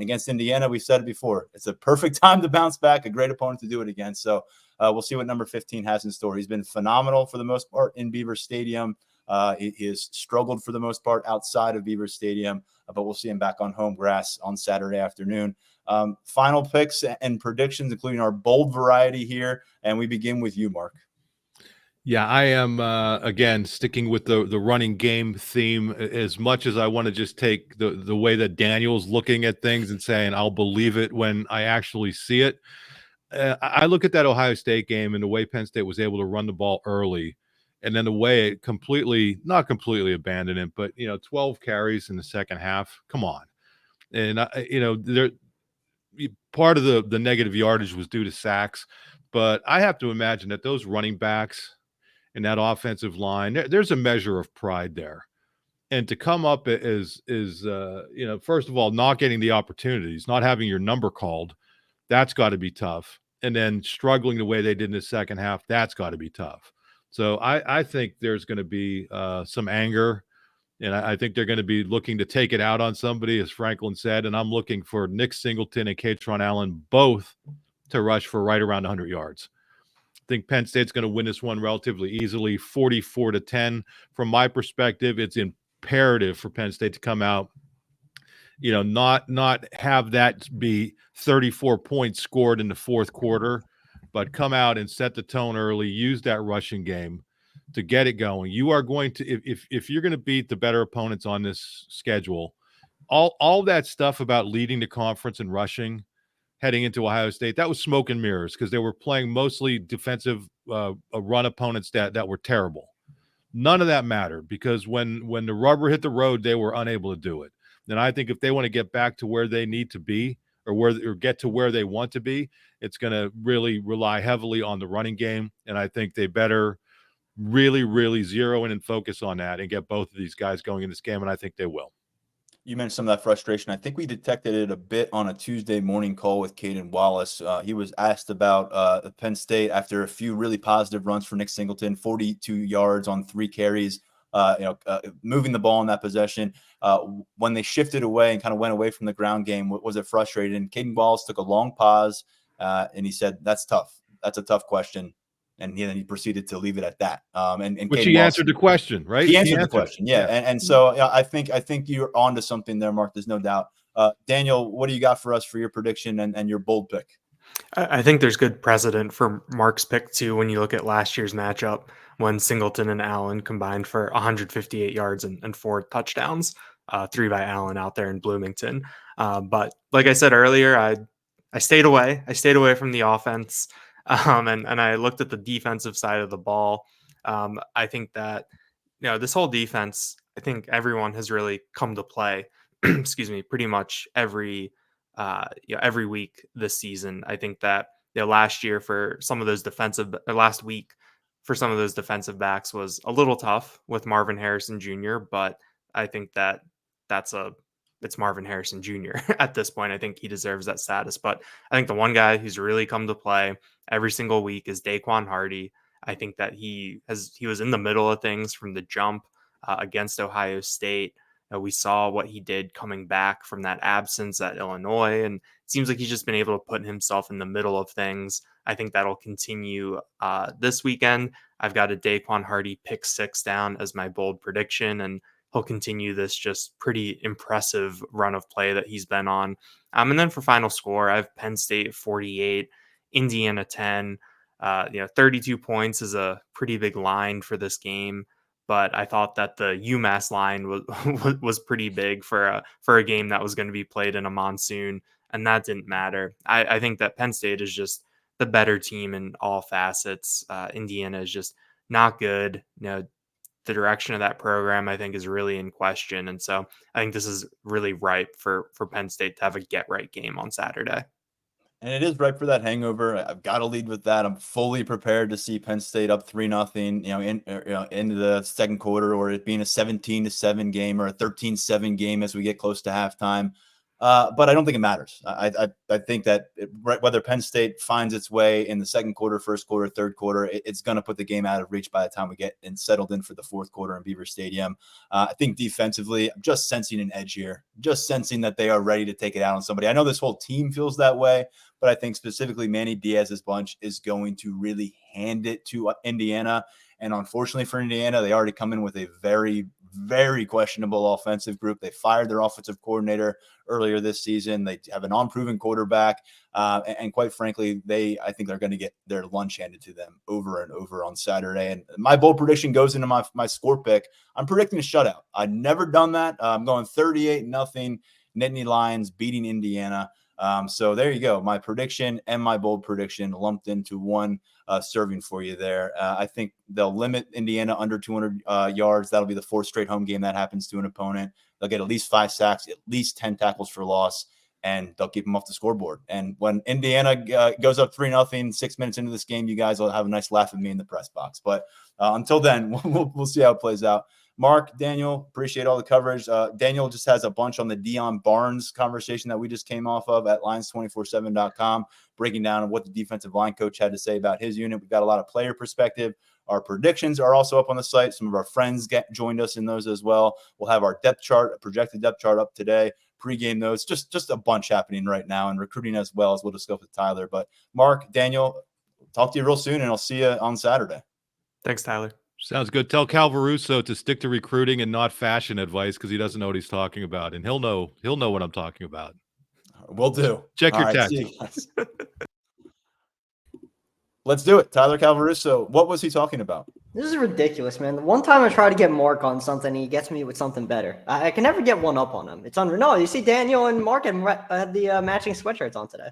against Indiana, we said it before, it's a perfect time to bounce back, a great opponent to do it against. So we'll see what number 15 has in store. He's been phenomenal for the most part in Beaver Stadium. He has struggled for the most part outside of Beaver Stadium, but we'll see him back on home grass on Saturday afternoon. Final picks and predictions, including our bold variety here. And we begin with you, Mark. Yeah, I am, again, sticking with the running game theme as much as I want to just take the way that Daniel's looking at things and saying, I'll believe it when I actually see it. I look at that Ohio State game and the way Penn State was able to run the ball early, and then the way it not completely abandoned it, but, 12 carries in the second half. Come on. And, part of the negative yardage was due to sacks, but I have to imagine that those running backs and that offensive line, there's a measure of pride there. And to come up as first of all, not getting the opportunities, not having your number called, that's got to be tough. And then struggling the way they did in the second half, that's got to be tough. So I think there's going to be some anger. And I think they're going to be looking to take it out on somebody, as Franklin said. And I'm looking for Nick Singleton and Katron Allen both to rush for right around 100 yards. I think Penn State's going to win this one relatively easily, 44-10. From my perspective, it's imperative for Penn State to come out, not have that be 34 points scored in the fourth quarter, but come out and set the tone early, use that rushing game to get it going. You are going to, if you're going to beat the better opponents on this schedule, all that stuff about leading the conference and rushing heading into Ohio State, that was smoke and mirrors because they were playing mostly defensive run opponents that were terrible. None of that mattered because when the rubber hit the road, they were unable to do it. And I think if they want to get back to where they need to be or get to where they want to be, it's going to really rely heavily on the running game. And I think they better really, really zero in and focus on that and get both of these guys going in this game, and I think they will. You mentioned some of that frustration. I think we detected it a bit on a Tuesday morning call with Caden Wallace. He was asked about Penn State after a few really positive runs for Nick Singleton, 42 yards on 3 carries, moving the ball in that possession. When they shifted away and kind of went away from the ground game, was it frustrating? And Caden Wallace took a long pause, and he said, "That's tough. That's a tough question." And then he proceeded to leave it at that. Which he answered the question, right? He answered the question, yeah. And so I think you're onto something there, Mark. There's no doubt. Daniel, what do you got for us for your prediction and your bold pick? I think there's good precedent for Mark's pick too. When you look at last year's matchup, when Singleton and Allen combined for 158 yards and 4 touchdowns, 3 by Allen out there in Bloomington. But like I said earlier, I stayed away. I stayed away from the offense. And I looked at the defensive side of the ball. I think that, this whole defense, I think everyone has really come to play, excuse me, pretty much every week this season. I think that, last week for some of those defensive backs was a little tough with Marvin Harrison Jr., but I think that it's Marvin Harrison Jr. at this point. I think he deserves that status. But I think the one guy who's really come to play every single week is Daquan Hardy. I think that he was in the middle of things from the jump against Ohio State. We saw what he did coming back from that absence at Illinois, and it seems like he's just been able to put himself in the middle of things. I think that'll continue this weekend. I've got a Daquan Hardy pick 6 down as my bold prediction, and he'll continue this just pretty impressive run of play that he's been on. And then for final score, I have Penn State 48, Indiana 10. 32 points is a pretty big line for this game, but I thought that the UMass line was pretty big for a game that was going to be played in a monsoon, and that didn't matter. I think that Penn State is just the better team in all facets. Indiana is just not good. The direction of that program, I think, is really in question. And so I think this is really ripe for Penn State to have a get-right game on Saturday. And it is right for that hangover. I've got to lead with that. I'm fully prepared to see Penn State up 3-0, into the second quarter, or it being a 17-7 game or a 13-7 game as we get close to halftime. But I don't think it matters. I think that whether Penn State finds its way in the second quarter, first quarter, third quarter, it's going to put the game out of reach by the time we get settled in for the fourth quarter in Beaver Stadium. I think defensively, I'm just sensing an edge here, just sensing that they are ready to take it out on somebody. I know this whole team feels that way, but I think specifically Manny Diaz's bunch is going to really hand it to Indiana. And unfortunately for Indiana, they already come in with a very, very questionable offensive group. They fired their offensive coordinator earlier this season. They have an unproven quarterback. And quite frankly, I think they're going to get their lunch handed to them over and over on Saturday. And my bold prediction goes into my score pick. I'm predicting a shutout. I've never done that. I'm going 38-0 Nittany Lions beating Indiana. So there you go. My prediction and my bold prediction lumped into one serving for you there. I think they'll limit Indiana under 200 yards. That'll be the fourth straight home game that happens to an opponent. They'll get at least 5 sacks, at least 10 tackles for loss, and they'll keep them off the scoreboard. And when Indiana goes up 3-0, 6 minutes into this game, you guys will have a nice laugh at me in the press box. But until then, we'll see how it plays out. Mark, Daniel, appreciate all the coverage. Daniel just has a bunch on the Dion Barnes conversation that we just came off of at Lions247.com, breaking down what the defensive line coach had to say about his unit. We've got a lot of player perspective. Our predictions are also up on the site. Some of our friends joined us in those as well. We'll have our depth chart, a projected depth chart up today, pregame notes, just a bunch happening right now, and recruiting as well, as we'll discuss with Tyler. But Mark, Daniel, talk to you real soon, and I'll see you on Saturday. Thanks, Tyler. Sounds good. Tell Calvaruso to stick to recruiting and not fashion advice, because he doesn't know what he's talking about, and he'll know what I'm talking about. Will do. Check your text. Let's do it. Tyler Calvaruso, what was he talking about? This is ridiculous, man. The one time I try to get Mark on something, he gets me with something better. I can never get one up on him. It's unreal. No, you see Daniel and Mark had the matching sweatshirts on today.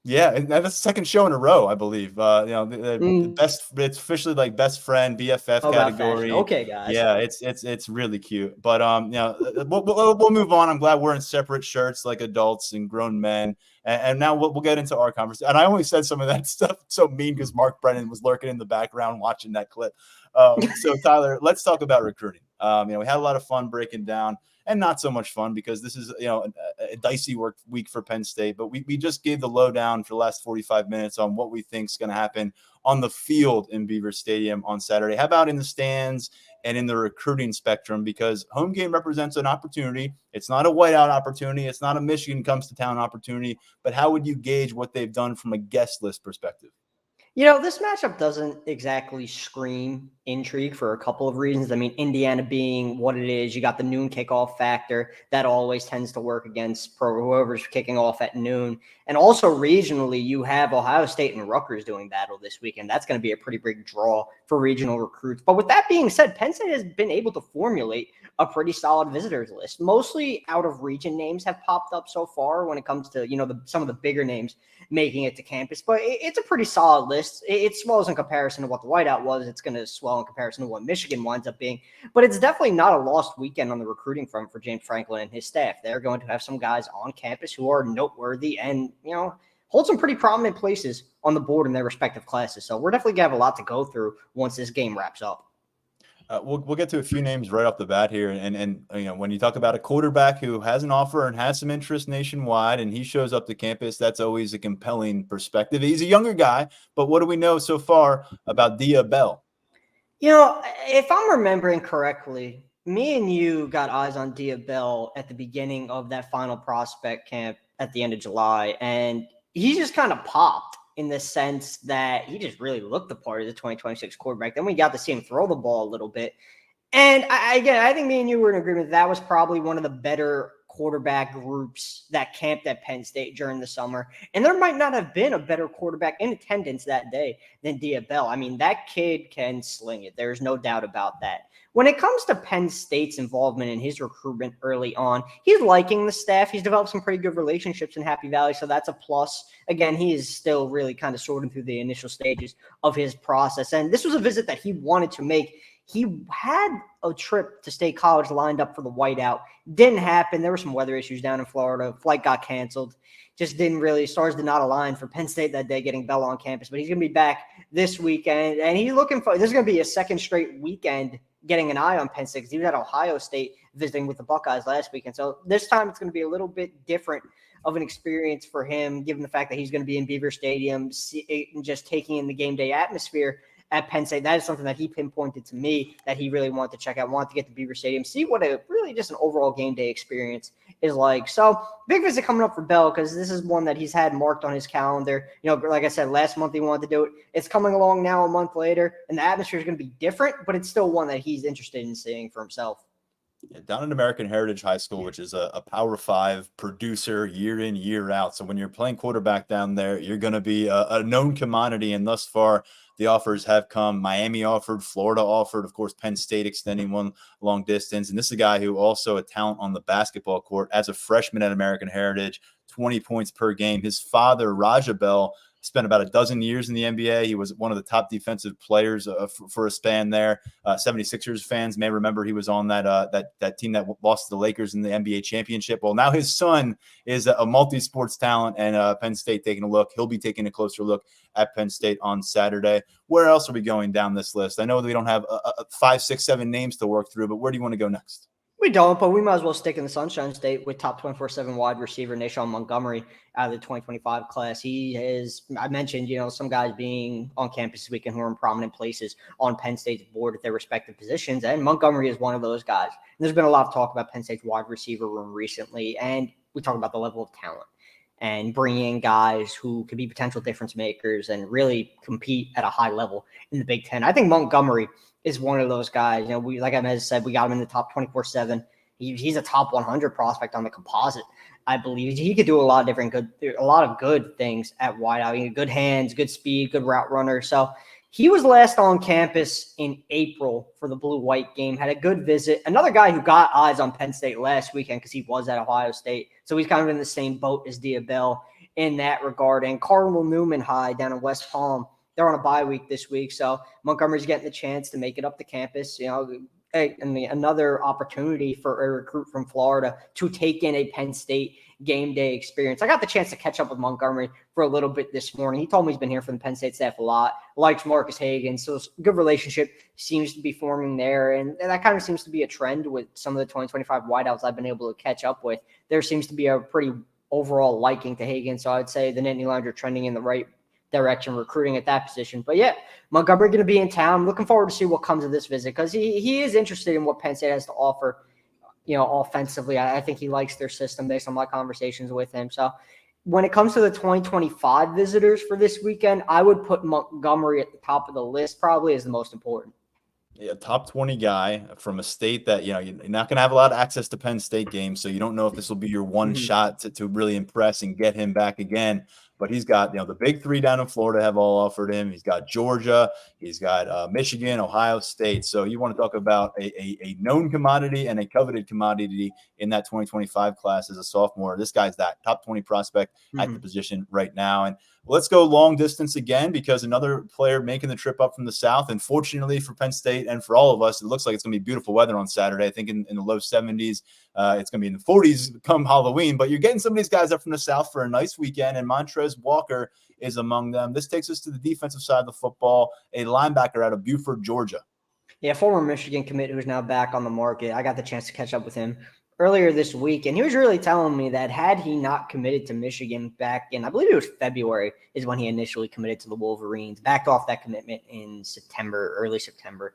Yeah, and that's the second show in a row, I believe. The best. It's officially like best friend BFF category. Okay, guys. Yeah, it's really cute. But we'll move on. I'm glad we're in separate shirts like adults and grown men. And now we'll get into our conversation. And I only said some of that stuff so mean because Mark Brennan was lurking in the background watching that clip. So Tyler, let's talk about recruiting. We had a lot of fun breaking down. And not so much fun because this is, a dicey week for Penn State. But we just gave the lowdown for the last 45 minutes on what we think is going to happen on the field in Beaver Stadium on Saturday. How about in the stands and in the recruiting spectrum? Because home game represents an opportunity. It's not a whiteout opportunity. It's not a Michigan comes to town opportunity. But how would you gauge what they've done from a guest list perspective? This matchup doesn't exactly scream intrigue for a couple of reasons. I mean, Indiana being what it is, you got the noon kickoff factor that always tends to work against whoever's kicking off at noon. And also regionally, you have Ohio State and Rutgers doing battle this weekend. That's going to be a pretty big draw for regional recruits. But with that being said, Penn State has been able to formulate a pretty solid visitors list. Mostly out of region names have popped up so far when it comes to, some of the bigger names making it to campus. But it's a pretty solid list. It swells in comparison to what the whiteout was. It's going to swell in comparison to what Michigan winds up being. But it's definitely not a lost weekend on the recruiting front for James Franklin and his staff. They're going to have some guys on campus who are noteworthy and, hold some pretty prominent places on the board in their respective classes. So we're definitely going to have a lot to go through once this game wraps up. We'll get to a few names right off the bat here. And when you talk about a quarterback who has an offer and has some interest nationwide and he shows up to campus, that's always a compelling perspective. He's a younger guy, but what do we know so far about Dia Bell? If I'm remembering correctly, me and you got eyes on Dia Bell at the beginning of that final prospect camp at the end of July, and he just kind of popped in the sense that he just really looked the part of the 2026 quarterback. Then we got to see him throw the ball a little bit. And I think me and you were in agreement that was probably one of the better quarterback groups that camped at Penn State during the summer. And there might not have been a better quarterback in attendance that day than Dia Bell. I mean, that kid can sling it. There's no doubt about that. When it comes to Penn State's involvement in his recruitment early on, he's liking the staff. He's developed some pretty good relationships in Happy Valley, so that's a plus. Again, he is still really kind of sorting through the initial stages of his process. And this was a visit that he wanted to make. He had a trip to State College lined up for the whiteout. Didn't happen. There were some weather issues down in Florida. Flight got canceled. Just didn't really, stars did not align for Penn State that day getting Bell on campus. But he's going to be back this weekend. And he's looking for, this is going to be a second straight weekend getting an eye on Penn State because he was at Ohio State visiting with the Buckeyes last weekend. So this time it's going to be a little bit different of an experience for him, given the fact that he's going to be in Beaver Stadium, just taking in the game day atmosphere at Penn State. That is something that he pinpointed to me that he really wanted to check out, wanted to get to Beaver Stadium, see what a really just an overall game day experience is like. So big visit coming up for Bell because this is one that he's had marked on his calendar. Like I said, last month he wanted to do it. It's coming along now a month later, and the atmosphere is going to be different, but it's still one that he's interested in seeing for himself. Yeah, down at American Heritage High School, which is a Power 5 producer year in, year out. So when you're playing quarterback down there, you're going to be a known commodity. And thus far, the offers have come. Miami offered, Florida offered, of course, Penn State extending one long distance. And this is a guy who also a talent on the basketball court as a freshman at American Heritage, 20 points per game. His father, Raja Bell, spent about a dozen years in the NBA. He was one of the top defensive players for a span there. 76ers fans may remember he was on that team that lost to the Lakers in the NBA championship. Well, now his son is a multi-sports talent, and Penn State taking a look. He'll be taking a closer look at Penn State on Saturday. Where else are we going down this list? I know that we don't have 5, 6, 7 names to work through, but where do you want to go next? We don't, but we might as well stick in the Sunshine State with top 24/7 wide receiver Nashon Montgomery out of the 2025 class. He is, I mentioned, some guys being on campus this weekend who are in prominent places on Penn State's board at their respective positions, and Montgomery is one of those guys. And there's been a lot of talk about Penn State's wide receiver room recently, and we talk about the level of talent and bringing in guys who could be potential difference makers and really compete at a high level in the Big Ten. I think Montgomery is one of those guys. Like I said, we got him in the top 24/7. He's a top 100 prospect on the composite. I believe he could do a lot of good things at wideout. Good hands, good speed, good route runner. So he was last on campus in April for the blue-white game, had a good visit. Another guy who got eyes on Penn State last weekend because he was at Ohio State. So he's kind of in the same boat as Diabell in that regard. And Cardinal Newman High down in West Palm, they're on a bye week this week. So Montgomery's getting the chance to make it up to campus, and another opportunity for a recruit from Florida to take in a Penn State game day experience. I got the chance to catch up with Montgomery for a little bit this morning. He told me he's been here from the Penn State staff a lot, likes Marcus Hagan. So good relationship seems to be forming there. And that kind of seems to be a trend with some of the 2025 wideouts I've been able to catch up with. There seems to be a pretty overall liking to Hagan. So I'd say the Nittany Lions are trending in the right direction recruiting at that position. But yeah, Montgomery going to be in town. Looking forward to see what comes of this visit because he is interested in what Penn State has to offer, offensively. I think he likes their system based on my conversations with him. So when it comes to the 2025 visitors for this weekend, I would put Montgomery at the top of the list probably as the most important. Yeah, top 20 guy from a state that, you're not going to have a lot of access to Penn State games. So you don't know if this will be your one shot to really impress and get him back again. But he's got, the big three down in Florida have all offered him. He's got Georgia. He's got Michigan, Ohio State. So you want to talk about a known commodity and a coveted commodity in that 2025 class as a sophomore. This guy's that top 20 prospect at the position right now. And let's go long distance again because another player making the trip up from the south. And fortunately for Penn State and for all of us, it looks like it's going to be beautiful weather on Saturday. I think in the low 70s. It's going to be in the 40s come Halloween. But you're getting some of these guys up from the south for a nice weekend, and Montrez Walker is among them. This takes us to the defensive side of the football, a linebacker out of Buford, Georgia. Yeah, former Michigan commit who's now back on the market. I got the chance to catch up with him earlier this week, and he was really telling me that had he not committed to Michigan back in, I believe it was February, is when he initially committed to the Wolverines, backed off that commitment in early September.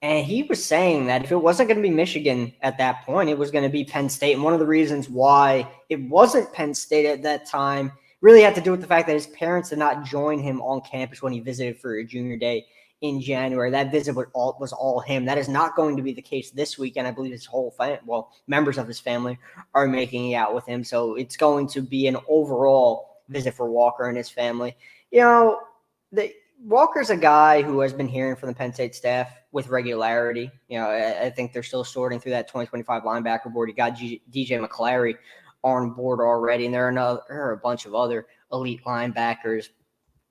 And he was saying that if it wasn't going to be Michigan at that point, it was going to be Penn State. And one of the reasons why it wasn't Penn State at that time really had to do with the fact that his parents did not join him on campus when he visited for a junior day in January. That visit was all him. That is not going to be the case this weekend. I believe his whole family, members of his family are making it out with him. So it's going to be an overall visit for Walker and his family. Walker's a guy who has been hearing from the Penn State staff with regularity. I think they're still sorting through that 2025 linebacker board. You got DJ McClary on board already, and there are a bunch of other elite linebackers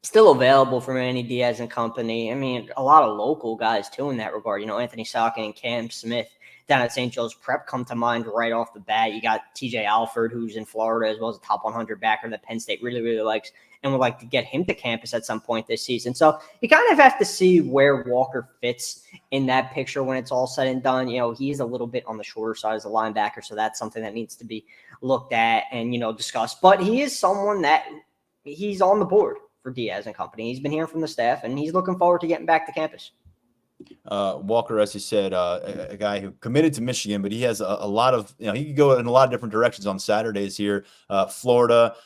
still available for Manny Diaz and company. I mean, a lot of local guys too in that regard. You know, Anthony Sockin and Cam Smith down at St. Joe's Prep come to mind right off the bat. You got TJ Alford, who's in Florida, as well as a top 100 backer that Penn State really, really likes and would like to get him to campus at some point this season. So you kind of have to see where Walker fits in that picture when it's all said and done. You know, he's a little bit on the shorter side as a linebacker, so that's something that needs to be looked at and, you know, discussed. But he is someone that he's on the board for Diaz and company. He's been hearing from the staff, and he's looking forward to getting back to campus. Walker, as you said, a guy who committed to Michigan, but he has a lot of, you know, he could go in a lot of different directions on Saturdays here. Florida,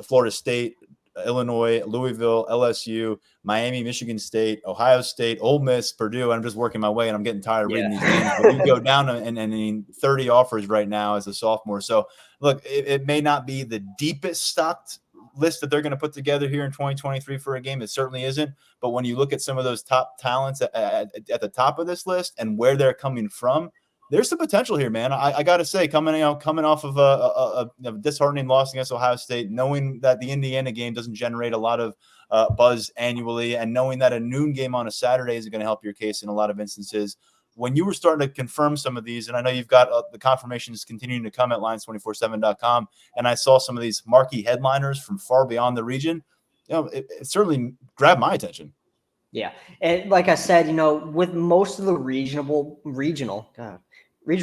Florida State, Illinois, Louisville, LSU, Miami, Michigan State, Ohio State, Ole Miss, Purdue. I'm just working my way, and I'm getting tired of reading these names. But you go down and 30 offers right now as a sophomore. So, look, it may not be the deepest stocked list that they're going to put together here in 2023 for a game. It certainly isn't. But when you look at some of those top talents at the top of this list and where they're coming from, there's some potential here, man. I got to say, coming off of a disheartening loss against Ohio State, knowing that the Indiana game doesn't generate a lot of buzz annually, and knowing that a noon game on a Saturday is going to help your case in a lot of instances. When you were starting to confirm some of these, and I know you've got the confirmations continuing to come at Lions247.com, and I saw some of these marquee headliners from far beyond the region, you know, it certainly grabbed my attention. Yeah. And like I said, you know, with most of the regional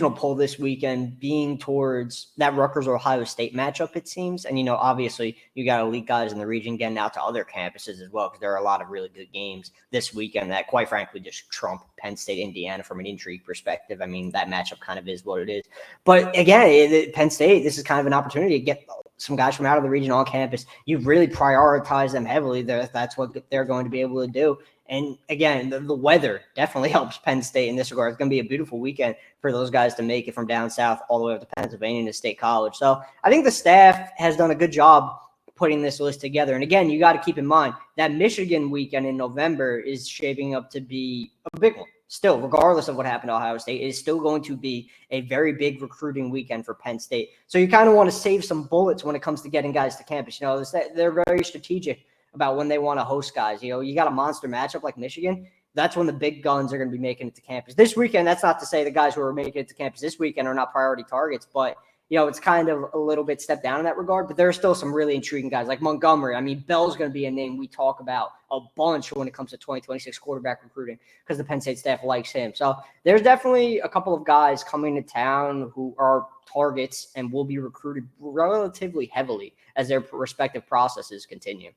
poll this weekend being towards that Rutgers-Ohio State matchup, it seems. And, you know, obviously you got elite guys in the region getting out to other campuses as well, because there are a lot of really good games this weekend that, quite frankly, just trump Penn State, Indiana from an intrigue perspective. I mean, that matchup kind of is what it is. But, again, Penn State, this is kind of an opportunity to get some guys from out of the region on campus. You really prioritize them heavily. That's what they're going to be able to do. And again, the weather definitely helps Penn State in this regard. It's going to be a beautiful weekend for those guys to make it from down south all the way up to Pennsylvania to State College. So I think the staff has done a good job putting this list together. And again, you got to keep in mind that Michigan weekend in November is shaping up to be a big one. Still, regardless of what happened to Ohio State, it is still going to be a very big recruiting weekend for Penn State. So you kind of want to save some bullets when it comes to getting guys to campus. You know, they're very strategic about when they want to host guys. You know, you got a monster matchup like Michigan. That's when the big guns are going to be making it to campus. This weekend, that's not to say the guys who are making it to campus this weekend are not priority targets, but, you know, it's kind of a little bit stepped down in that regard. But there are still some really intriguing guys like Montgomery. I mean, Bell's going to be a name we talk about a bunch when it comes to 2026 quarterback recruiting because the Penn State staff likes him. So there's definitely a couple of guys coming to town who are targets and will be recruited relatively heavily as their respective processes continue.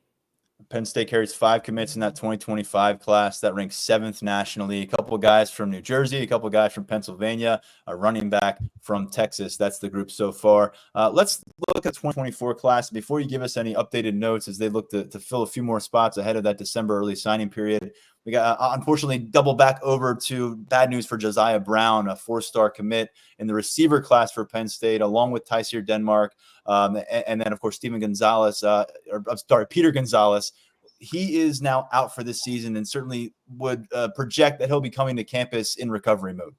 Penn State carries 5 commits in that 2025 class. That ranks 7th nationally. A couple of guys from New Jersey, a couple of guys from Pennsylvania, a running back from Texas. That's the group so far. Let's look at 2024 class before you give us any updated notes as they look to fill a few more spots ahead of that December early signing period. We got, unfortunately, double back over to bad news for Josiah Brown, a 4-star commit in the receiver class for Penn State, along with Tysier Denmark. And then, of course, Peter Gonzalez. He is now out for this season and certainly would project that he'll be coming to campus in recovery mode.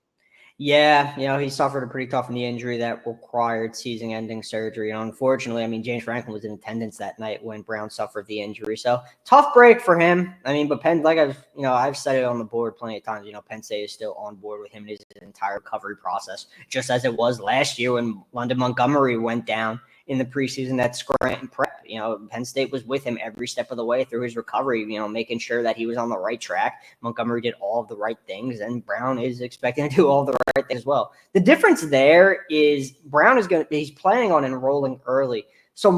Yeah, you know, he suffered a pretty tough knee injury that required season-ending surgery. And unfortunately, I mean, James Franklin was in attendance that night when Brown suffered the injury. So tough break for him. I mean, but Penn, like I've said it on the board plenty of times, you know, Penn State is still on board with him in his entire recovery process, just as it was last year when London Montgomery went down in the preseason at Scranton Prep. You know, Penn State was with him every step of the way through his recovery, you know, making sure that he was on the right track. Montgomery did all of the right things, and Brown is expecting to do all the right things as well. The difference there is Brown he's planning on enrolling early. So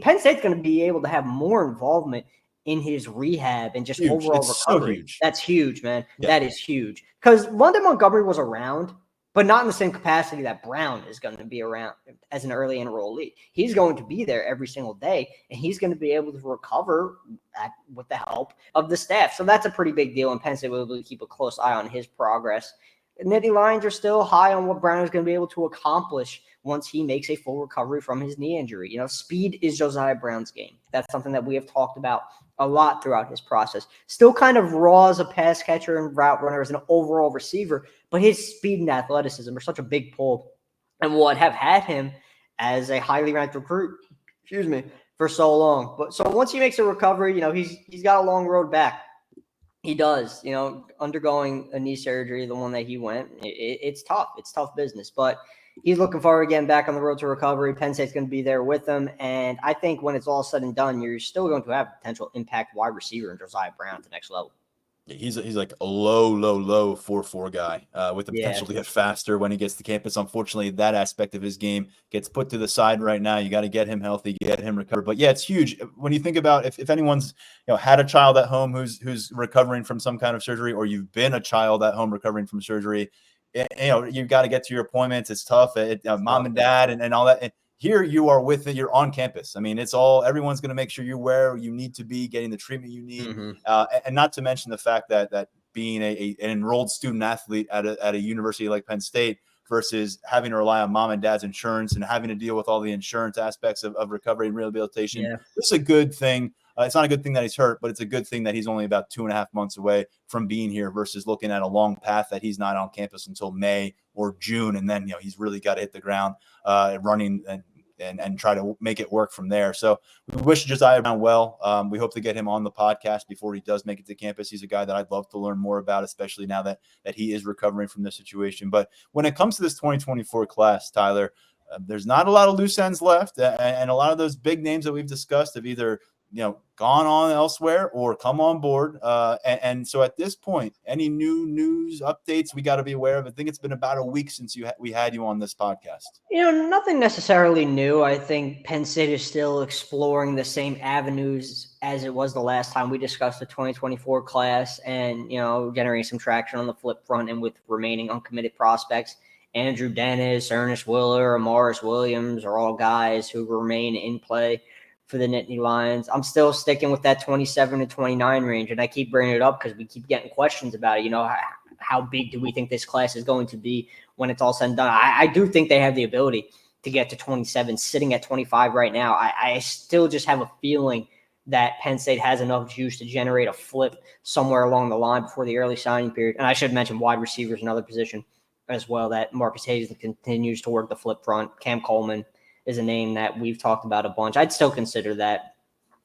Penn State's going to be able to have more involvement in his rehab and just overall recovery. So huge. That's huge, man. Yeah. That is huge. Because London Montgomery was around, but not in the same capacity that Brown is going to be around as an early enrollee. He's going to be there every single day, and he's going to be able to recover with the help of the staff. So that's a pretty big deal, and Penn State will be able to keep a close eye on his progress. Nittany Lions are still high on what Brown is going to be able to accomplish once he makes a full recovery from his knee injury. You know, speed is Josiah Brown's game. That's something that we have talked about a lot throughout his process. Still kind of raw as a pass catcher and route runner as an overall receiver, but his speed and athleticism are such a big pull and would have had him as a highly ranked recruit, for so long. But so once he makes a recovery, he's got a long road back. He does, undergoing a knee surgery, the one that he went. It's tough. It's tough business, but he's looking forward to getting back on the road to recovery. Penn State's going to be there with him. And I think when it's all said and done, you're still going to have potential impact wide receiver in Josiah Brown at the next level. He's like a low 4.4 guy with the potential to get faster when he gets to campus. Unfortunately, that aspect of his game gets put to the side right now. You got to get him healthy, get him recovered. But yeah, it's huge when you think about if anyone's had a child at home who's recovering from some kind of surgery, or you've been a child at home recovering from surgery. You've got to get to your appointments. It's tough. Mom and dad and all that. And here you are with it. You're on campus. I mean, everyone's going to make sure you're where you need to be, getting the treatment you need. And not to mention the fact that being an enrolled student athlete at a university like Penn State versus having to rely on mom and dad's insurance and having to deal with all the insurance aspects of recovery and rehabilitation. Yeah. This is a good thing. It's not a good thing that he's hurt, but it's a good thing that he's only about 2.5 months away from being here versus looking at a long path that he's not on campus until May or June. And then, he's really got to hit the ground running and try to make it work from there. So we wish Josiah Brown well. We hope to get him on the podcast before he does make it to campus. He's a guy that I'd love to learn more about, especially now that he is recovering from this situation. But when it comes to this 2024 class, Tyler, there's not a lot of loose ends left. And a lot of those big names that we've discussed have either gone on elsewhere or come on board. And so at this point, any new news updates we got to be aware of? I think it's been about a week since we had you on this podcast. Nothing necessarily new. I think Penn State is still exploring the same avenues as it was the last time we discussed the 2024 class and, generating some traction on the flip front and with remaining uncommitted prospects. Andrew Dennis, Ernest Willer, Amaris Williams are all guys who remain in play for the Nittany Lions. I'm still sticking with that 27 to 29 range, and I keep bringing it up because we keep getting questions about it. How big do we think this class is going to be when it's all said and done? I do think they have the ability to get to 27, sitting at 25 right now. I still just have a feeling that Penn State has enough juice to generate a flip somewhere along the line before the early signing period. And I should mention wide receivers, another position as well, that Marcus Hayes continues to work the flip front. Cam Coleman is a name that we've talked about a bunch. I'd still consider that,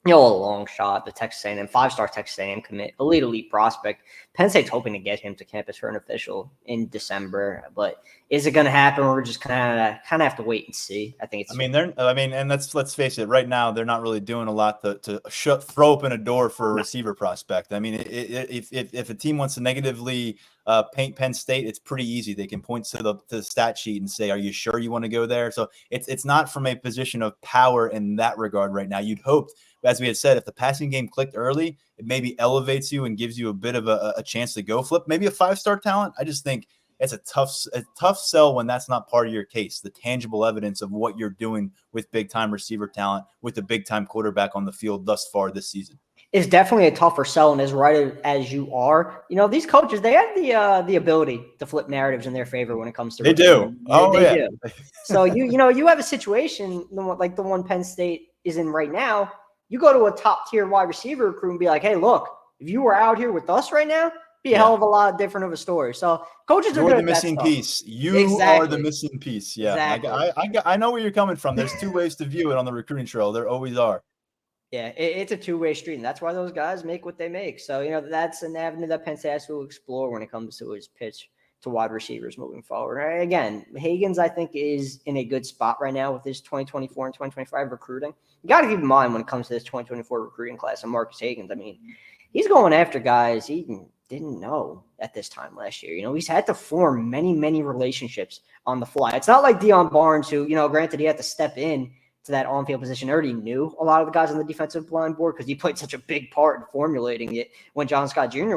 a long shot. The Texas A&M, 5-star Texas A&M commit, elite prospect. Penn State's hoping to get him to campus for an official in December, but is it going to happen? We're just kind of have to wait and see. I think it's. And let's face it. Right now, they're not really doing a lot to throw open a door for a receiver prospect. I mean, if a team wants to negatively paint Penn State, it's pretty easy. They can point to the stat sheet and say, "Are you sure you want to go there?" So it's not from a position of power in that regard right now. You'd hope, as we had said, if the passing game clicked early, it maybe elevates you and gives you a bit of a chance to go flip. Maybe a 5-star talent. I just think it's a tough sell when that's not part of your case. The tangible evidence of what you're doing with big-time receiver talent, with the big-time quarterback on the field thus far this season. It's definitely a tougher sell, and as right as you are, these coaches, they have the ability to flip narratives in their favor when it comes to. They do. They do. So you have a situation like the one Penn State is in right now. You go to a top-tier wide receiver recruit and be like, "Hey, look, if you were out here with us right now, be a hell of a lot different of a story." So coaches are the missing piece. You are the missing piece. Yeah, exactly. I know where you're coming from. There's two ways to view it on the recruiting trail. There always are. Yeah, it's a two-way street, and that's why those guys make what they make. So, that's an avenue that Penn State has to explore when it comes to his pitch to wide receivers moving forward. Again, Hagans, I think, is in a good spot right now with his 2024 and 2025 recruiting. You got to keep in mind when it comes to this 2024 recruiting class and Marcus Hagans. I mean, he's going after guys he didn't know at this time last year. He's had to form many relationships on the fly. It's not like Deion Barnes, who, granted he had to step in to that on-field position, already knew a lot of the guys on the defensive line board because he played such a big part in formulating it when John Scott Jr.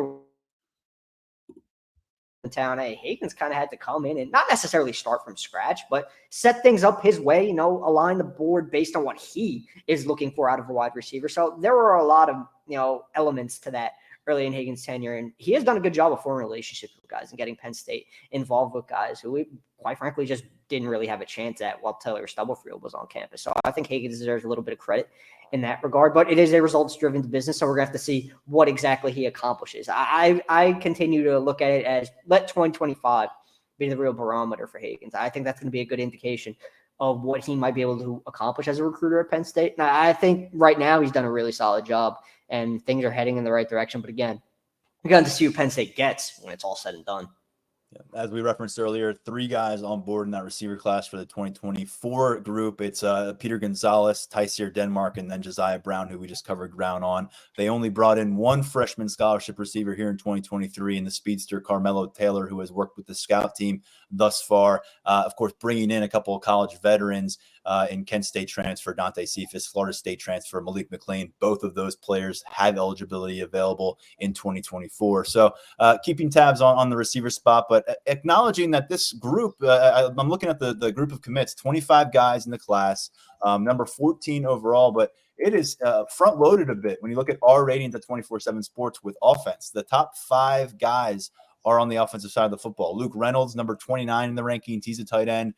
in town. Hagans kind of had to come in and not necessarily start from scratch, but set things up his way, align the board based on what he is looking for out of a wide receiver. So there were a lot of, elements to that early in Hagans' tenure, and he has done a good job of forming relationships with guys and getting Penn State involved with guys who we, quite frankly, just didn't really have a chance at while Taylor Stubblefield was on campus. So I think Hagans deserves a little bit of credit in that regard, but it is a results-driven business, so we're going to have to see what exactly he accomplishes. I continue to look at it as let 2025 be the real barometer for Hagans. I think that's going to be a good indication of what he might be able to accomplish as a recruiter at Penn State. And I think right now he's done a really solid job and things are heading in the right direction. But again, we got to see what Penn State gets when it's all said and done. As we referenced earlier, 3 guys on board in that receiver class for the 2024 group. It's Peter Gonzalez, Tyseer Denmark, and then Josiah Brown, who we just covered ground on. They only brought in 1 freshman scholarship receiver here in 2023 in the speedster Carmelo Taylor, who has worked with the scout team thus far. Of course, bringing in a couple of college veterans in Kent State transfer Dante Cephas, Florida State transfer Malik McLean. Both of those players have eligibility available in 2024. So keeping tabs on the receiver spot, but acknowledging that this group, I'm looking at the group of commits, 25 guys in the class, number 14 overall, but it is front loaded a bit when you look at our ratings at 24/7 Sports with offense. The top 5 guys are on the offensive side of the football. Luke Reynolds, number 29 in the rankings. He's a tight end.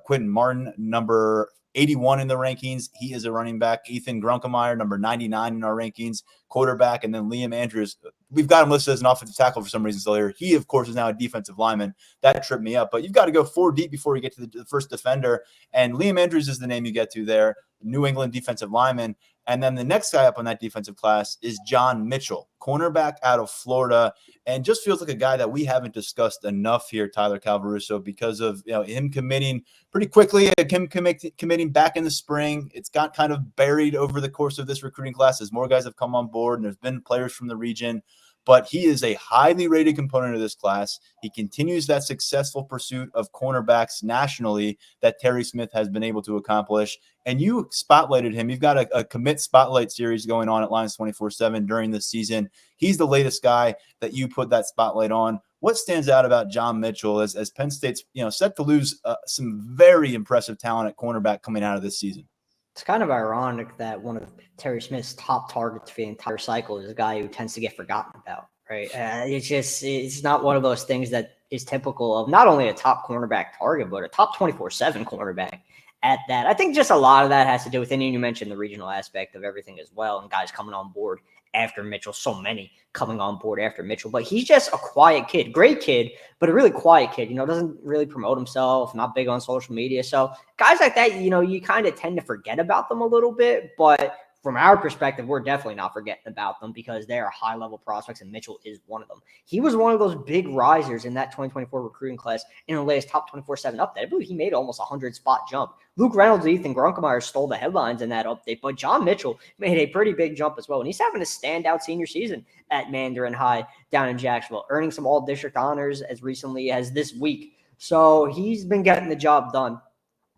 Quentin Martin, number 81 in the rankings. He is a running back. Ethan Grunkemeyer, number 99 in our rankings, quarterback. And then Liam Andrews. We've got him listed as an offensive tackle for some reason still here. He, of course, is now a defensive lineman. That tripped me up. But you've got to go 4 deep before you get to the first defender. And Liam Andrews is the name you get to there, New England defensive lineman. And then the next guy up on that defensive class is John Mitchell, cornerback out of Florida, and just feels like a guy that we haven't discussed enough here, Tyler Calvaruso, because of him committing pretty quickly, him committing back in the spring. It's got kind of buried over the course of this recruiting class as more guys have come on board, and there's been players from the region. But he is a highly rated component of this class. He continues that successful pursuit of cornerbacks nationally that Terry Smith has been able to accomplish. And you spotlighted him. You've got a commit spotlight series going on at Lions 24/7 during this season. He's the latest guy that you put that spotlight on. What stands out about John Mitchell as Penn State's set to lose some very impressive talent at cornerback coming out of this season? It's kind of ironic that one of Terry Smith's top targets for the entire cycle is a guy who tends to get forgotten about, right? It's not one of those things that is typical of not only a top cornerback target, but a top 24/7 cornerback at that. I think just a lot of that has to do with, and you mentioned the regional aspect of everything as well, and guys coming on board after Mitchell, so many coming on board after Mitchell. But he's just a quiet kid, great kid, but a really quiet kid, doesn't really promote himself, not big on social media. So guys like that, you kind of tend to forget about them a little bit, but from our perspective, we're definitely not forgetting about them because they are high-level prospects, and Mitchell is one of them. He was one of those big risers in that 2024 recruiting class in the latest top 24/7 update. I believe he made almost a 100-spot jump. Luke Reynolds and Ethan Grunkemeyer stole the headlines in that update, but John Mitchell made a pretty big jump as well, and he's having a standout senior season at Mandarin High down in Jacksonville, earning some all-district honors as recently as this week. So he's been getting the job done.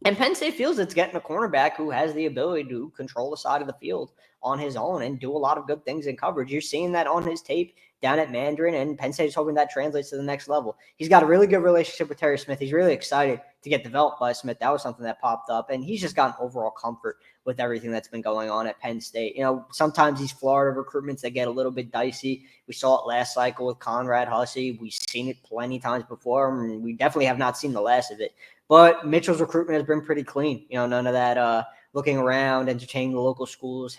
And Penn State feels it's getting a cornerback who has the ability to control the side of the field on his own and do a lot of good things in coverage. You're seeing that on his tape down at Mandarin, and Penn State is hoping that translates to the next level. He's got a really good relationship with Terry Smith. He's really excited to get developed by Smith. That was something that popped up, and he's just gotten overall comfort with everything that's been going on at Penn State. Sometimes these Florida recruitments, they get a little bit dicey. We saw it last cycle with Conrad Hussey. We've seen it plenty times before, and we definitely have not seen the last of it. But Mitchell's recruitment has been pretty clean. None of that looking around, entertaining the local schools.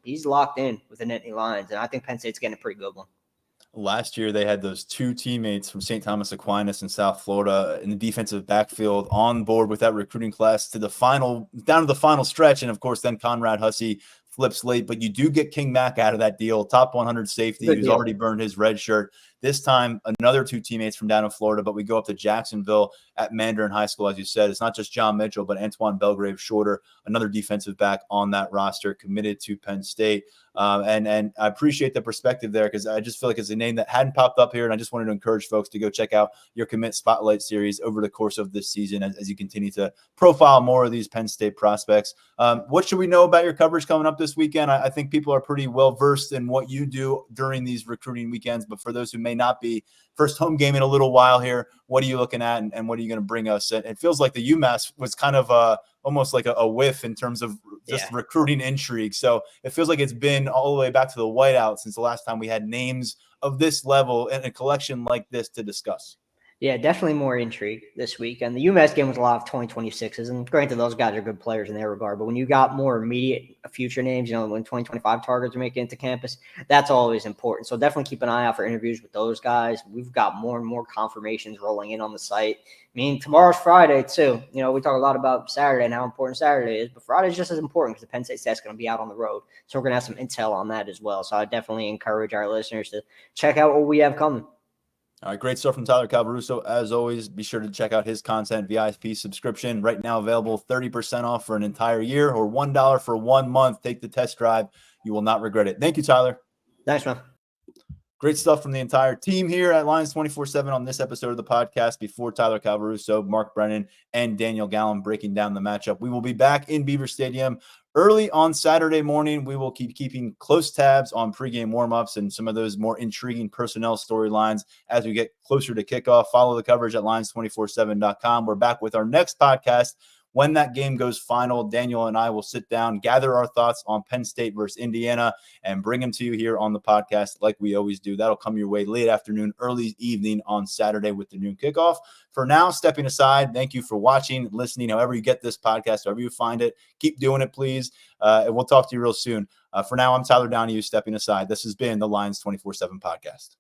He's locked in with the Nittany Lions, and I think Penn State's getting a pretty good one. Last year, they had those 2 teammates from St. Thomas Aquinas in South Florida in the defensive backfield on board with that recruiting class down to the final stretch. And of course, then Conrad Hussey flips late, but you do get King Mack out of that deal, top 100 safety, who's already burned his red shirt. This time, another 2 teammates from down in Florida, but we go up to Jacksonville at Mandarin High School. As you said, it's not just John Mitchell, but Antoine Belgrave Shorter, another defensive back on that roster, committed to Penn State. And I appreciate the perspective there because I just feel like it's a name that hadn't popped up here, and I just wanted to encourage folks to go check out your Commit Spotlight series over the course of this season as you continue to profile more of these Penn State prospects. What should we know about your coverage coming up this weekend? I think people are pretty well versed in what you do during these recruiting weekends, but for those who may not be, first home game in a little while here, what are you looking at and what are you going to bring us? It feels like the UMass was kind of almost like a whiff in terms of just recruiting intrigue. So it feels like it's been all the way back to the whiteout since the last time we had names of this level and a collection like this to discuss. Yeah, definitely more intrigue this week. And the UMass game was a lot of 2026s. And granted, those guys are good players in their regard. But when you got more immediate future names, when 2025 targets are making it to campus, that's always important. So definitely keep an eye out for interviews with those guys. We've got more and more confirmations rolling in on the site. I mean, tomorrow's Friday, too. We talk a lot about Saturday and how important Saturday is. But Friday's just as important because the Penn State staff's going to be out on the road. So we're going to have some intel on that as well. So I definitely encourage our listeners to check out what we have coming. All right, great stuff from Tyler Calvaruso. As always, be sure to check out his content, VIP subscription, right now available 30% off for an entire year or $1 for 1 month. Take the test drive. You will not regret it. Thank you, Tyler. Thanks, man. Great stuff from the entire team here at Lions 24/7 on this episode of the podcast. Before Tyler Calvaruso, Mark Brennan, and Daniel Gallen breaking down the matchup. We will be back in Beaver Stadium early on Saturday morning. We will keep keeping close tabs on pregame warmups and some of those more intriguing personnel storylines as we get closer to kickoff. Follow the coverage at lions247.com. We're back with our next podcast. When that game goes final, Daniel and I will sit down, gather our thoughts on Penn State versus Indiana, and bring them to you here on the podcast like we always do. That'll come your way late afternoon, early evening on Saturday with the noon kickoff. For now, stepping aside, thank you for watching, listening, however you get this podcast, however you find it. Keep doing it, please. And we'll talk to you real soon. For now, I'm Tyler Donahue stepping aside. This has been the Lions 24/7 podcast.